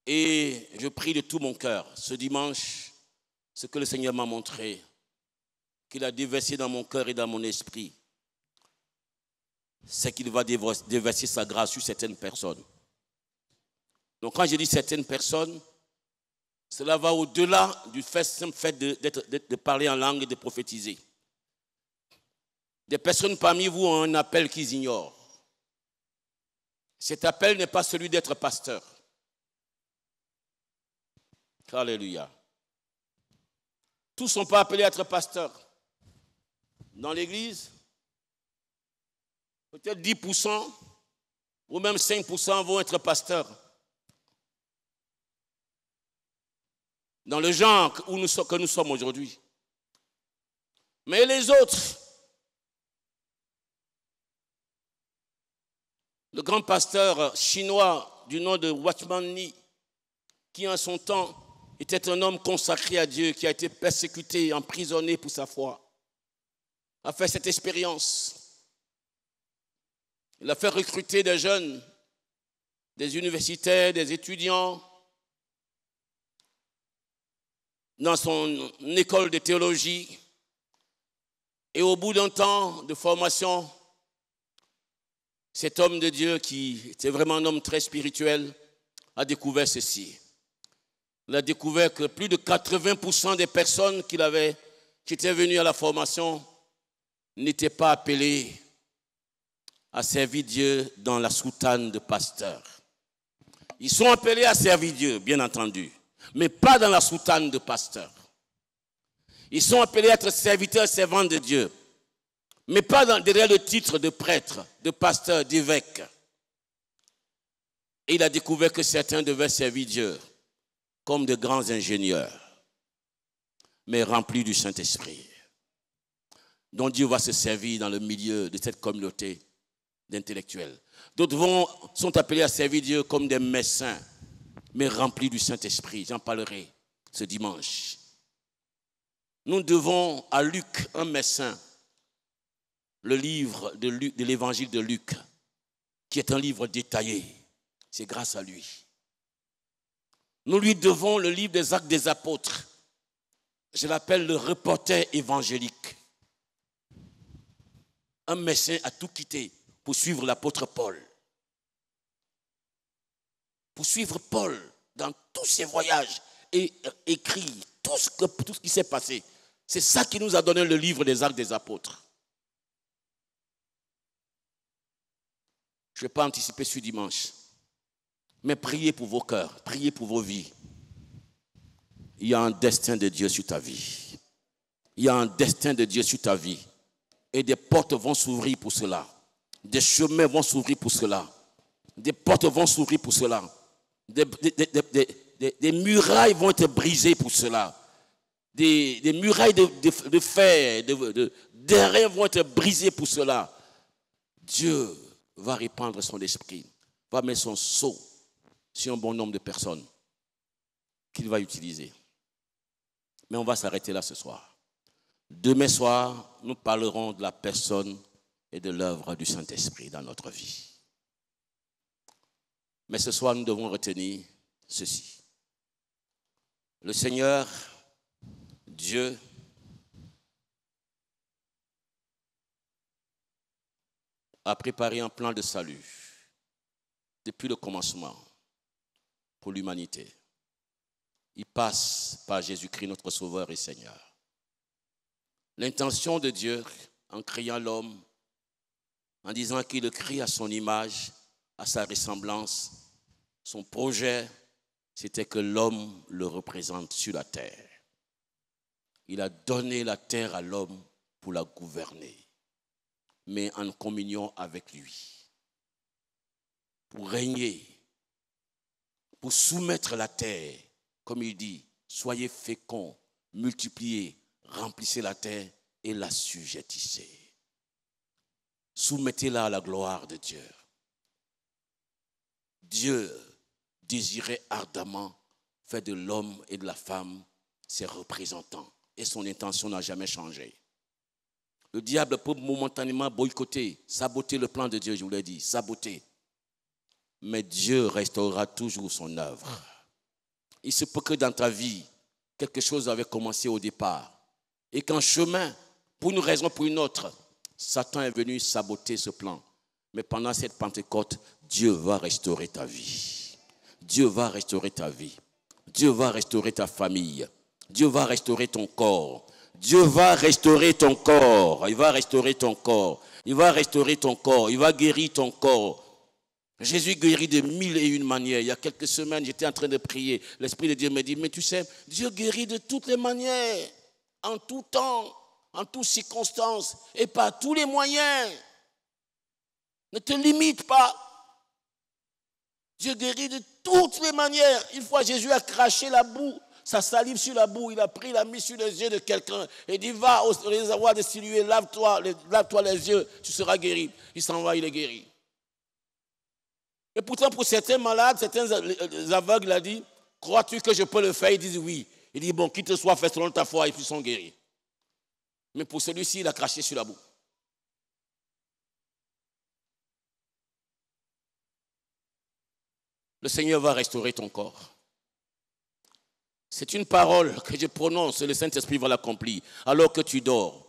Et je prie de tout mon cœur, ce dimanche, ce que le Seigneur m'a montré, qu'il a déversé dans mon cœur et dans mon esprit, c'est qu'il va déverser sa grâce sur certaines personnes. Donc quand je dis certaines personnes, cela va au-delà du simple fait de parler en langue et de prophétiser. Des personnes parmi vous ont un appel qu'ils ignorent. Cet appel n'est pas celui d'être pasteur. Alléluia. Tous ne sont pas appelés à être pasteurs. Dans l'église, peut-être 10% ou même 5% vont être pasteurs. Dans le genre que nous sommes aujourd'hui. Mais les autres, le grand pasteur chinois du nom de Watchman Nee, qui en son temps était un homme consacré à Dieu, qui a été persécuté, emprisonné pour sa foi, a fait cette expérience. Il a fait recruter des jeunes, des universitaires, des étudiants, dans son école de théologie. Et au bout d'un temps de formation, cet homme de Dieu, qui était vraiment un homme très spirituel, a découvert ceci. il a découvert que plus de 80% des personnes qui étaient venues à la formation n'étaient pas appelées à servir Dieu dans la soutane de pasteur. Ils sont appelés à servir Dieu, bien entendu, mais pas dans la soutane de pasteur. Ils sont appelés à être serviteurs et servants de Dieu, mais pas derrière le titre de prêtre, de pasteur, d'évêque. Et il a découvert que certains devaient servir Dieu comme de grands ingénieurs, mais remplis du Saint-Esprit, dont Dieu va se servir dans le milieu de cette communauté d'intellectuels. D'autres sont appelés à servir Dieu comme des médecins, mais remplis du Saint-Esprit. J'en parlerai ce dimanche. Nous devons à Luc, un médecin, le livre de l'évangile de Luc, qui est un livre détaillé. C'est grâce à lui. Nous lui devons le livre des Actes des Apôtres. Je l'appelle le reporter évangélique. Un médecin a tout quitté pour suivre l'apôtre Paul. Pour suivre Paul dans tous ses voyages et écrit tout ce qui s'est passé. C'est ça qui nous a donné le livre des Actes des Apôtres. Je ne vais pas anticiper ce dimanche. Mais priez pour vos cœurs, priez pour vos vies. Il y a un destin de Dieu sur ta vie. Il y a un destin de Dieu sur ta vie. Et des portes vont s'ouvrir pour cela. Des chemins vont s'ouvrir pour cela. Des portes vont s'ouvrir pour cela. Des murailles vont être brisées pour cela. Des murailles de fer, d'airain vont être brisées pour cela. Dieu va répandre son esprit, va mettre son sceau sur un bon nombre de personnes qu'il va utiliser. Mais on va s'arrêter là ce soir. Demain soir, nous parlerons de la personne et de l'œuvre du Saint-Esprit dans notre vie. Mais ce soir, nous devons retenir ceci. Le Seigneur, Dieu, a préparé un plan de salut depuis le commencement pour l'humanité. Il passe par Jésus-Christ, notre Sauveur et Seigneur. L'intention de Dieu, en créant l'homme, en disant qu'il le crée à son image, à sa ressemblance, son projet, c'était que l'homme le représente sur la terre. Il a donné la terre à l'homme pour la gouverner, mais en communion avec lui, pour régner, pour soumettre la terre, comme il dit, soyez féconds, multipliez, remplissez la terre et l'assujettissez. Soumettez-la à la gloire de Dieu. Dieu désirait ardemment faire de l'homme et de la femme ses représentants. Et son intention n'a jamais changé. Le diable peut momentanément boycotter, saboter le plan de Dieu, je vous l'ai dit, saboter. Mais Dieu restaurera toujours son œuvre. Il se peut que dans ta vie, quelque chose avait commencé au départ. Et qu'en chemin, pour une raison ou pour une autre, Satan est venu saboter ce plan. Mais pendant cette Pentecôte, Dieu va restaurer ta vie. Dieu va restaurer ta vie. Dieu va restaurer ta famille. Dieu va restaurer ton corps. Dieu va restaurer ton corps. Il va restaurer ton corps. Il va restaurer ton corps. Il va guérir ton corps. Jésus guérit de 1001 manières. Il y a quelques semaines, j'étais en train de prier. L'Esprit de Dieu me dit, mais tu sais, Dieu guérit de toutes les manières, en tout temps, en toutes circonstances et par tous les moyens. Ne te limite pas. Dieu guérit de toutes les manières. Une fois, Jésus a craché la boue, sa salive sur la boue. Il a pris, l'a mis sur les yeux de quelqu'un et dit, va au réservoir de Siloé, lave-toi les yeux, tu seras guéri. Il s'en va, il est guéri. Et pourtant, pour certains malades, certains aveugles, il a dit, crois-tu que je peux le faire? Ils disent oui. Il dit, bon, qu'il te soit fait selon ta foi, et puis ils sont guéris. Mais pour celui-ci, il a craché sur la boue. Le Seigneur va restaurer ton corps. C'est une parole que je prononce et le Saint-Esprit va l'accomplir. Alors que tu dors,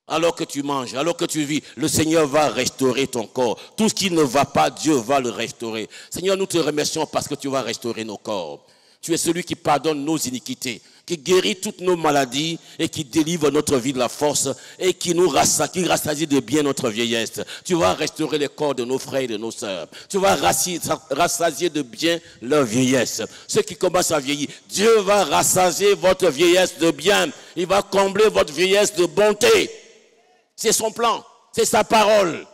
alors que tu manges, alors que tu vis, le Seigneur va restaurer ton corps. Tout ce qui ne va pas, Dieu va le restaurer. Seigneur, nous te remercions parce que tu vas restaurer nos corps. Tu es celui qui pardonne nos iniquités, qui guérit toutes nos maladies et qui délivre notre vie de la force et qui rassasie de bien notre vieillesse. Tu vas restaurer les corps de nos frères et de nos sœurs. Tu vas rassasier de bien leur vieillesse. Ceux qui commencent à vieillir, Dieu va rassasier votre vieillesse de bien. Il va combler votre vieillesse de bonté. C'est son plan, c'est sa parole.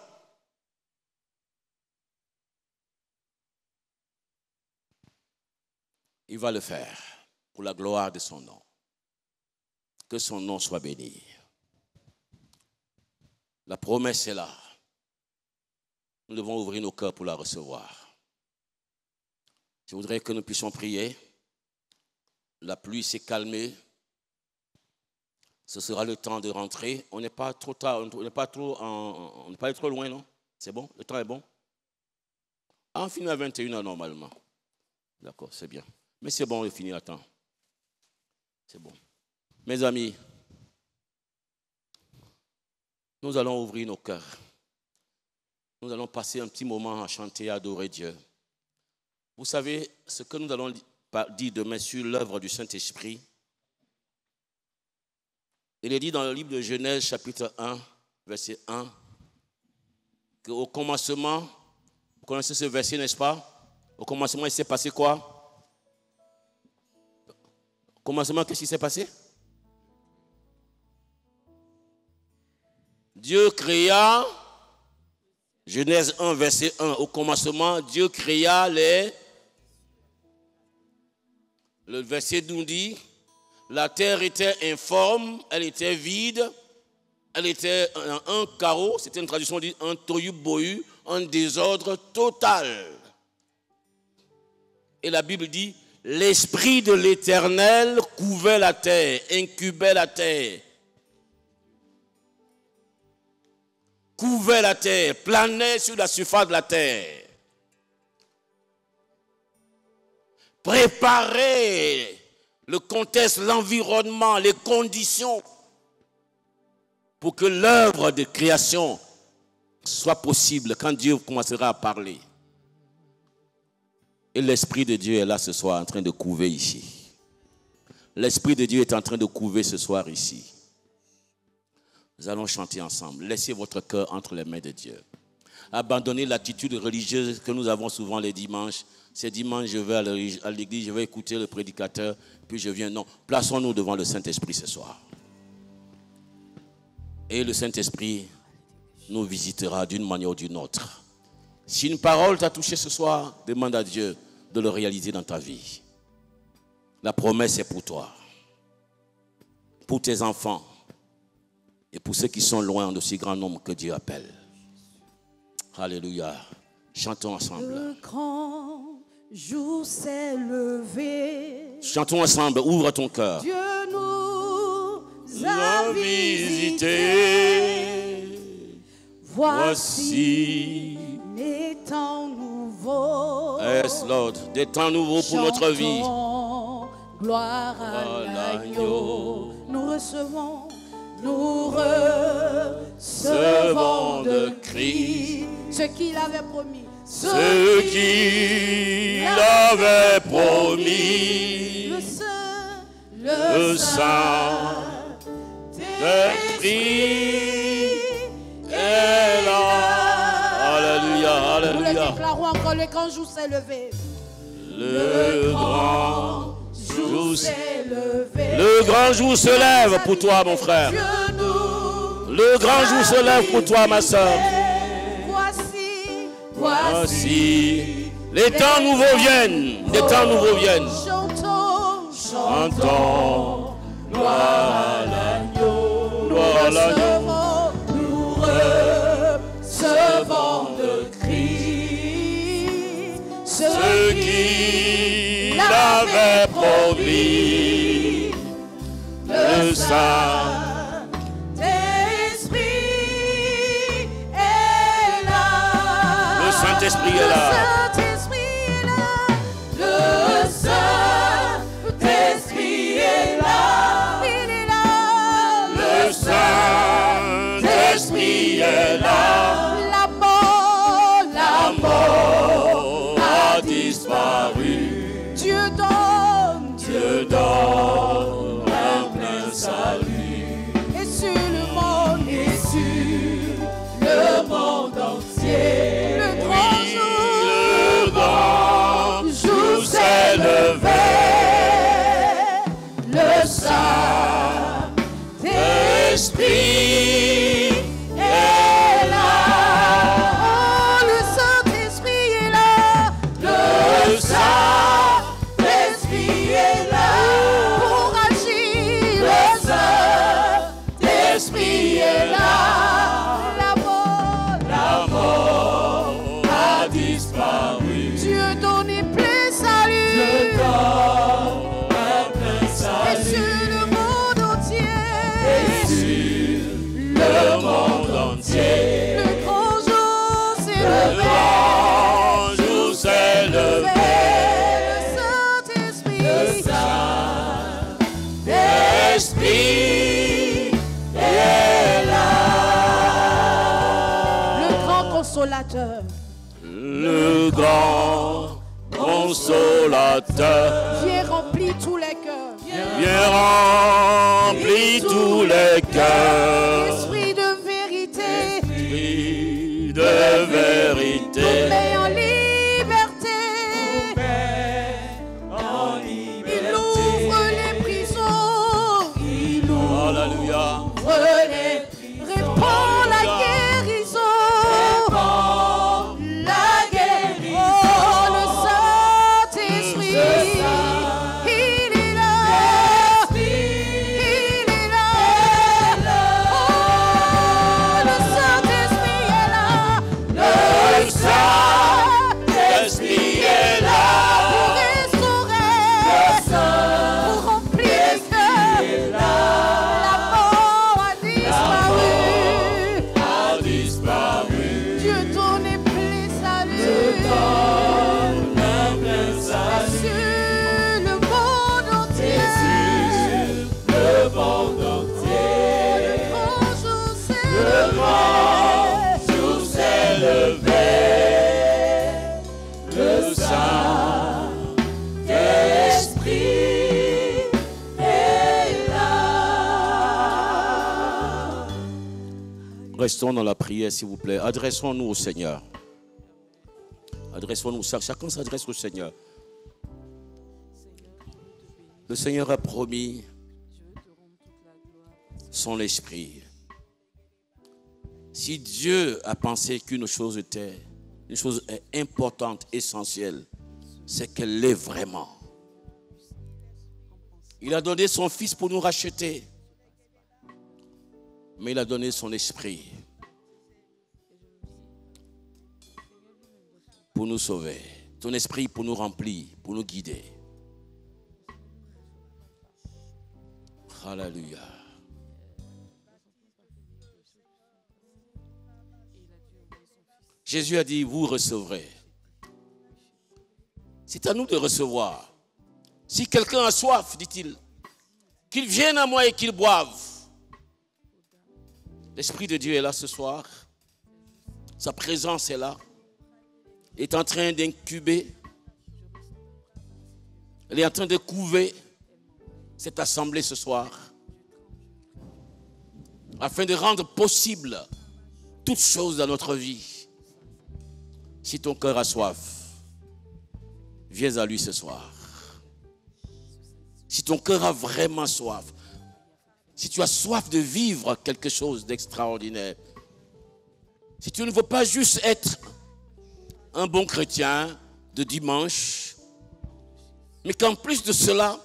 Il va le faire pour la gloire de son nom. Que son nom soit béni. La promesse est là. Nous devons ouvrir nos cœurs pour la recevoir. Je voudrais que nous puissions prier. La pluie s'est calmée. Ce sera le temps de rentrer. On n'est pas trop tard, on n'est pas trop loin, non? C'est bon? Le temps est bon? Ah, on finit à 21h normalement. D'accord, c'est bien. Mais c'est bon, on finit à temps. C'est bon. Mes amis, nous allons ouvrir nos cœurs. Nous allons passer un petit moment à chanter et à adorer Dieu. Vous savez, ce que nous allons dire demain sur l'œuvre du Saint-Esprit, il est dit dans le livre de Genèse, chapitre 1, verset 1, qu'au commencement, vous connaissez ce verset, n'est-ce pas? Au commencement, il s'est passé quoi? Au commencement, qu'est-ce qui s'est passé? Dieu créa, Genèse 1, verset 1, au commencement, Dieu créa les... Le verset nous dit, la terre était informe, elle était vide, elle était un chaos, c'était une traduction dit un tohu-bohu, un désordre total. Et la Bible dit, l'Esprit de l'Éternel couvait la terre, incubait la terre. Couvait la terre, planait sur la surface de la terre. Préparait le contexte, l'environnement, les conditions pour que l'œuvre de création soit possible quand Dieu commencera à parler. Et l'Esprit de Dieu est là ce soir en train de couver ici. L'Esprit de Dieu est en train de couver ce soir ici. Nous allons chanter ensemble. Laissez votre cœur entre les mains de Dieu. Abandonnez l'attitude religieuse que nous avons souvent les dimanches. Ces dimanches, je vais à l'église, je vais écouter le prédicateur, puis je viens. Non, plaçons-nous devant le Saint-Esprit ce soir. Et le Saint-Esprit nous visitera d'une manière ou d'une autre. Si une parole t'a touché ce soir, demande à Dieu de le réaliser dans ta vie. La promesse est pour toi, pour tes enfants et pour ceux qui sont loin de si grand nombre que Dieu appelle. Alléluia. Chantons ensemble. Le grand jour s'est levé. Chantons ensemble. Ouvre ton cœur. Dieu nous a visités. Voici les temps nouveaux. Yes, Lord. Des temps nouveaux pour notre vie. Gloire à l'agneau. Nous recevons de Christ ce qu'il avait promis. Ce qu'il avait promis. Le Saint-Esprit est là. Alléluia, alléluia. Nous le déclarons encore, le grand jour s'est levé. Le grand jour s'est levé. Le grand jour se lève pour toi, mon frère. Le grand jour se lève pour toi, ma soeur. Voici, les temps nouveaux viennent. Les temps nouveaux viennent. Chantons, gloire à l'agneau. Gloire à l'agneau. Nous recevons de Christ ce qu'il avait promis. Le Saint-Esprit est là. Le Saint-Esprit est là. Le Saint-Esprit est là. Il est là. Le Saint-Esprit est là. La mort a disparu. Dieu donne Dieu donne un plein salut. Et sur le monde, entier, le grand jour s'est levé. Le Saint-Esprit est là. Oh, le Saint-Esprit est là. Le Saint-Esprit est là pour agir. Le Saint-Esprit est là. La mort a disparu. Dieu donne et plein salut. Dieu donne un plein salut. Et sur le monde entier. Le monde entier. Le grand jour s'est levé. Le grand jour s'est levé. Le Saint-Esprit. Le Saint-Esprit est là. Le grand consolateur. Le grand consolateur Viens remplir tous les cœurs. vient remplir tous les cœurs. Esprit de vérité. Esprit de vérité. Mais en liberté. Il ouvre les prisons. Il Alléluia. répand la guérison. La guérison. Oh, le Saint-Esprit. Il est là. Il est là. Oh, le Saint-Esprit est là. Le Saint-Esprit est là. Pour restaurer. Pour remplir les cœurs. La mort a disparu. Dieu donne et plein salut. Sur le monde entier. Le grand jour s'est levé. Le Saint-Esprit est là. Restons dans la prière, s'il vous plaît. Adressons-nous au Seigneur. Adressons-nous. Chacun s'adresse au Seigneur. Le Seigneur a promis son esprit. Si Dieu a pensé qu'une chose est importante, essentielle, c'est qu'elle l'est vraiment. Il a donné son Fils pour nous racheter. Mais il a donné son esprit pour nous sauver. Ton esprit pour nous remplir, pour nous guider. Alléluia. Jésus a dit, vous recevrez. C'est à nous de recevoir. Si quelqu'un a soif, dit-il, qu'il vienne à moi et qu'il boive. L'Esprit de Dieu est là ce soir. Sa présence est là. Il est en train d'incuber. Elle est en train de couver cette assemblée ce soir. Afin de rendre possible toutes choses dans notre vie. Si ton cœur a soif, viens à lui ce soir. Si ton cœur a vraiment soif, si tu as soif de vivre quelque chose d'extraordinaire, si tu ne veux pas juste être un bon chrétien de dimanche, mais qu'en plus de cela,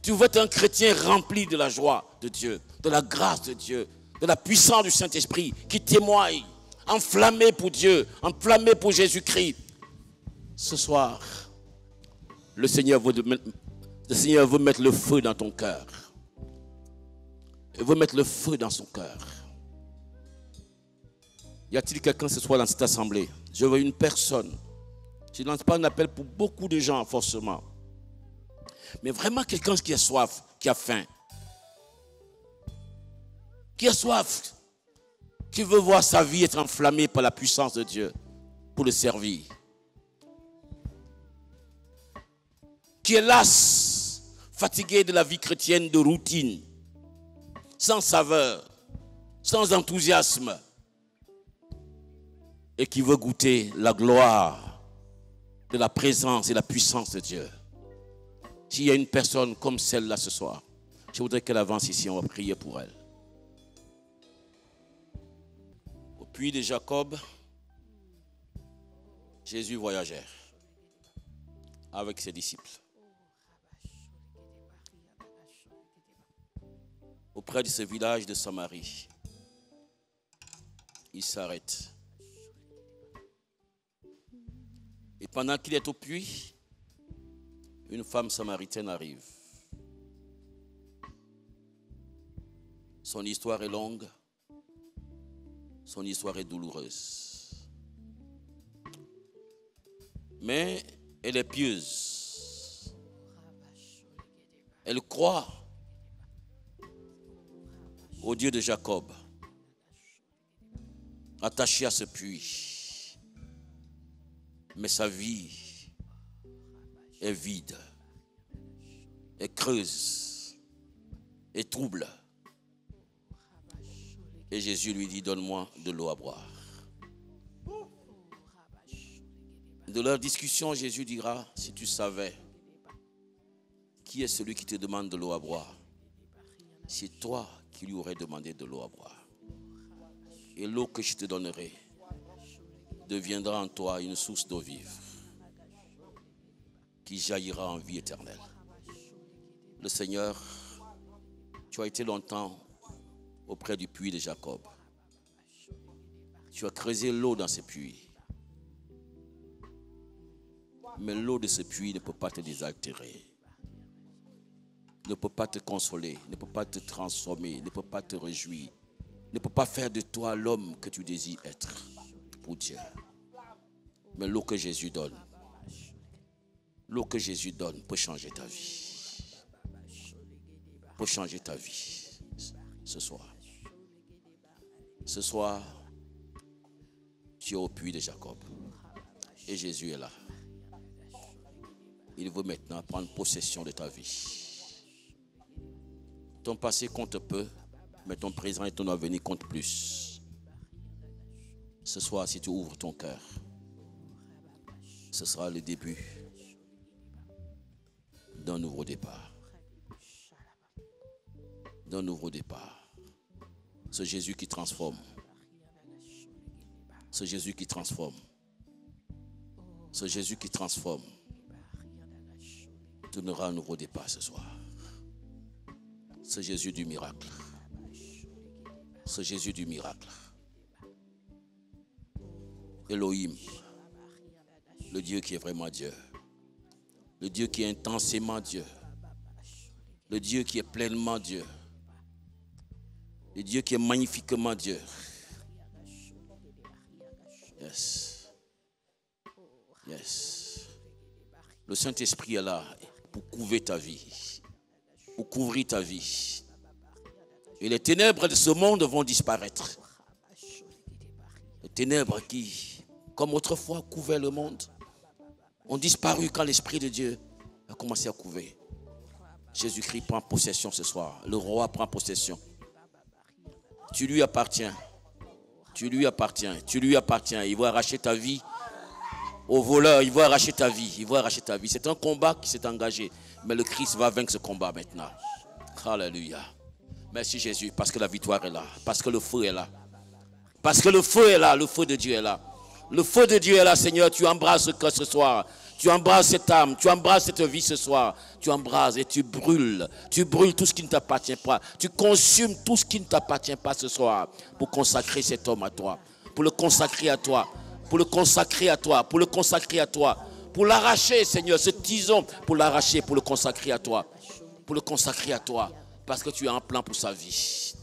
tu veux être un chrétien rempli de la joie de Dieu, de la grâce de Dieu, de la puissance du Saint-Esprit qui témoigne, enflammé pour Dieu, enflammé pour Jésus-Christ. Ce soir, le Seigneur veut mettre le feu dans ton cœur. Il veut mettre le feu dans son cœur. Y a-t-il quelqu'un ce soir dans cette assemblée? Je veux une personne. Je ne lance pas un appel pour beaucoup de gens forcément. Mais vraiment quelqu'un qui a soif, qui a faim. Qui a soif. Qui veut voir sa vie être enflammée par la puissance de Dieu pour le servir. Qui est las, fatigué de la vie chrétienne de routine, sans saveur, sans enthousiasme, et qui veut goûter la gloire de la présence et la puissance de Dieu. S'il y a une personne comme celle-là ce soir, je voudrais qu'elle avance ici, on va prier pour elle. Au puits de Jacob, Jésus voyageait avec ses disciples. Auprès de ce village de Samarie, il s'arrête. Et pendant qu'il est au puits, une femme samaritaine arrive. Son histoire est longue, son histoire est douloureuse. Mais elle est pieuse. Elle croit au Dieu de Jacob, attachée à ce puits. Mais sa vie est vide, est creuse, est trouble. Et Jésus lui dit, donne-moi de l'eau à boire. De leur discussion, Jésus dira, si tu savais qui est celui qui te demande de l'eau à boire, c'est toi qui lui aurais demandé de l'eau à boire. Et l'eau que je te donnerai deviendra en toi une source d'eau vive qui jaillira en vie éternelle. Le Seigneur, tu as été longtemps auprès du puits de Jacob. Tu as creusé l'eau dans ce puits. Mais l'eau de ce puits ne peut pas te désaltérer, ne peut pas te consoler, ne peut pas te transformer, ne peut pas te réjouir, ne peut pas faire de toi l'homme que tu désires être pour Dieu. Mais l'eau que Jésus donne peut changer ta vie. Peut changer ta vie ce soir. Ce soir, tu es au puits de Jacob et Jésus est là. Il veut maintenant prendre possession de ta vie. Ton passé compte peu, mais ton présent et ton avenir comptent plus. Ce soir, si tu ouvres ton cœur, ce sera le début d'un nouveau départ. D'un nouveau départ. Ce Jésus qui transforme. Ce Jésus qui transforme. Ce Jésus qui transforme. Donnera un nouveau départ ce soir. Ce Jésus du miracle. Ce Jésus du miracle. Elohim, le Dieu qui est vraiment Dieu. Le Dieu qui est intensément Dieu. Le Dieu qui est pleinement Dieu. Le Dieu qui est magnifiquement Dieu. Yes. Yes. Le Saint-Esprit est là pour couvrir ta vie, pour couvrir ta vie. Et les ténèbres de ce monde vont disparaître. Les ténèbres qui, comme autrefois, couvraient le monde, ont disparu quand l'Esprit de Dieu a commencé à couvrir. Jésus-Christ prend possession ce soir. Le roi prend possession. Tu lui appartiens. Tu lui appartiens. Tu lui appartiens. Il va arracher ta vie au voleur. Il va arracher ta vie. Il va arracher ta vie. C'est un combat qui s'est engagé. Mais le Christ va vaincre ce combat maintenant. Alléluia. Merci Jésus, parce que la victoire est là. Parce que le feu est là. Parce que le feu est là. Le feu de Dieu est là. Le feu de Dieu est là, Seigneur. Tu embrasses ce cœur ce soir. Tu embrasses cette âme. Tu embrasses cette vie ce soir. Tu embrasses et tu brûles. Tu brûles tout ce qui ne t'appartient pas. Tu consumes tout ce qui ne t'appartient pas ce soir. Pour consacrer cet homme à toi. Pour le consacrer à toi. Pour le consacrer à toi. Pour le consacrer à toi. Pour l'arracher, Seigneur, ce tison. Pour l'arracher, pour le consacrer à toi. Pour le consacrer à toi. Parce que tu as un plan pour sa vie.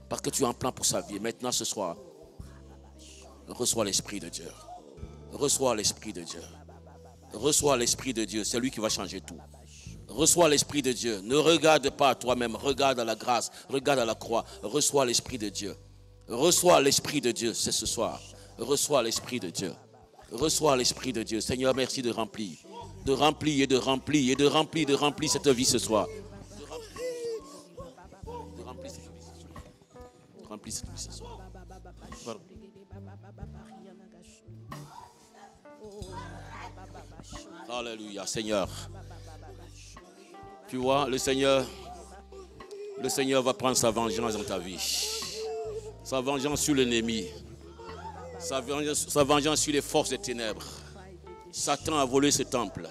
Parce que tu as un plan pour sa vie. Maintenant, ce soir, reçois l'Esprit de Dieu. Reçois l'Esprit de Dieu. Reçois l'Esprit de Dieu. C'est lui qui va changer tout. Reçois l'Esprit de Dieu. Ne regarde pas à toi-même. Regarde à la grâce. Regarde à la croix. Reçois l'Esprit de Dieu. Reçois l'Esprit de Dieu. C'est ce soir. Reçois l'Esprit de Dieu. Reçois l'Esprit de Dieu. Seigneur, merci de remplir. de remplir et de remplir et de remplir, de remplir cette vie ce soir. De remplir cette vie ce soir. De remplir cette vie ce soir. Pardon. Alléluia, Seigneur. Tu vois, le Seigneur va prendre sa vengeance dans ta vie. Sa vengeance sur l'ennemi. Sa vengeance sur les forces des ténèbres. Satan a volé ce temple.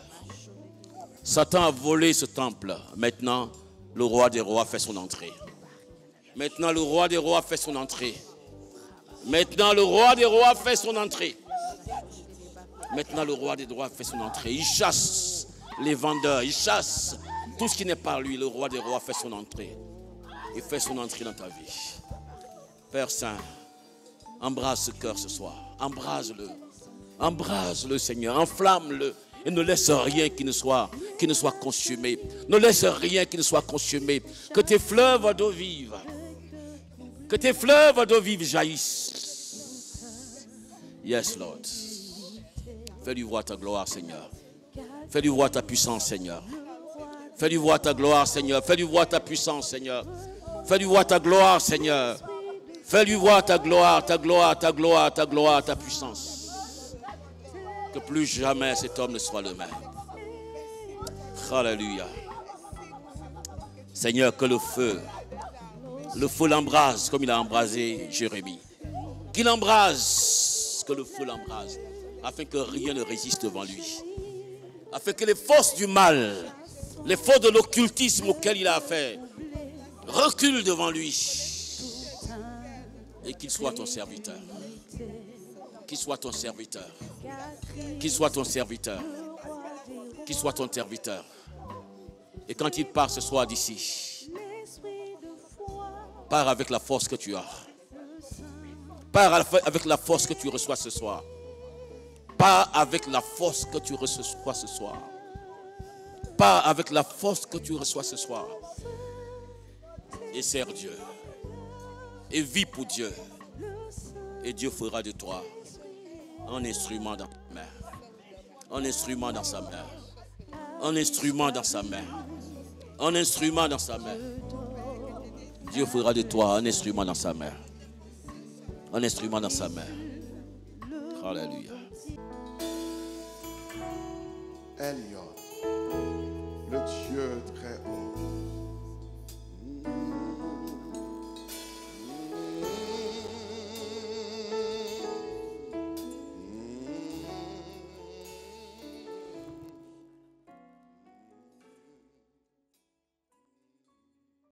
Satan a volé ce temple. Maintenant, le roi des rois fait son entrée. Maintenant, le roi des rois fait son entrée. Maintenant, le roi des rois fait son entrée. Maintenant, le roi des rois fait son entrée. Il chasse les vendeurs. Il chasse tout ce qui n'est pas lui. Le roi des rois fait son entrée. Il fait son entrée dans ta vie. Père Saint, embrase ce cœur ce soir. Embrase-le. Embrase-le, Seigneur. Enflamme-le. Et ne laisse rien qui ne soit consumé. Ne laisse rien qui ne soit consumé. Que tes fleuves d'eau vive. Que tes fleuves d'eau vive jaillissent. Yes, Lord. Fais-lui voir ta gloire, Seigneur. Fais-lui voir ta puissance, Seigneur. Fais-lui voir ta gloire, Seigneur. Fais-lui voir ta puissance, Seigneur. Fais-lui voir ta gloire, Seigneur. Fais-lui voir ta gloire, ta gloire, ta gloire, ta gloire, ta puissance. Que plus jamais cet homme ne soit le même. Alléluia. Seigneur, que le feu l'embrase comme il a embrasé Jérémie. Qu'il embrase, que le feu l'embrase, afin que rien ne résiste devant lui. Afin que les forces du mal, les forces de l'occultisme auquel il a affaire, reculent devant lui. Et qu'il soit ton serviteur. Qu'il soit ton serviteur. Qu'il soit ton serviteur. Qu'il soit ton serviteur. Et quand il part ce soir d'ici, pars avec la force que tu as. Pars avec la force que tu reçois ce soir. Pars avec la force que tu reçois ce soir. Pars avec la force que tu reçois ce soir. Et sers Dieu. Et vis pour Dieu. Et Dieu fera de toi un instrument dans ta main. Un instrument dans sa main. Un instrument dans sa main. Un instrument dans sa main. Dieu fera de toi un instrument dans sa main. Un instrument dans sa main. Alléluia. Elion, le Dieu très haut.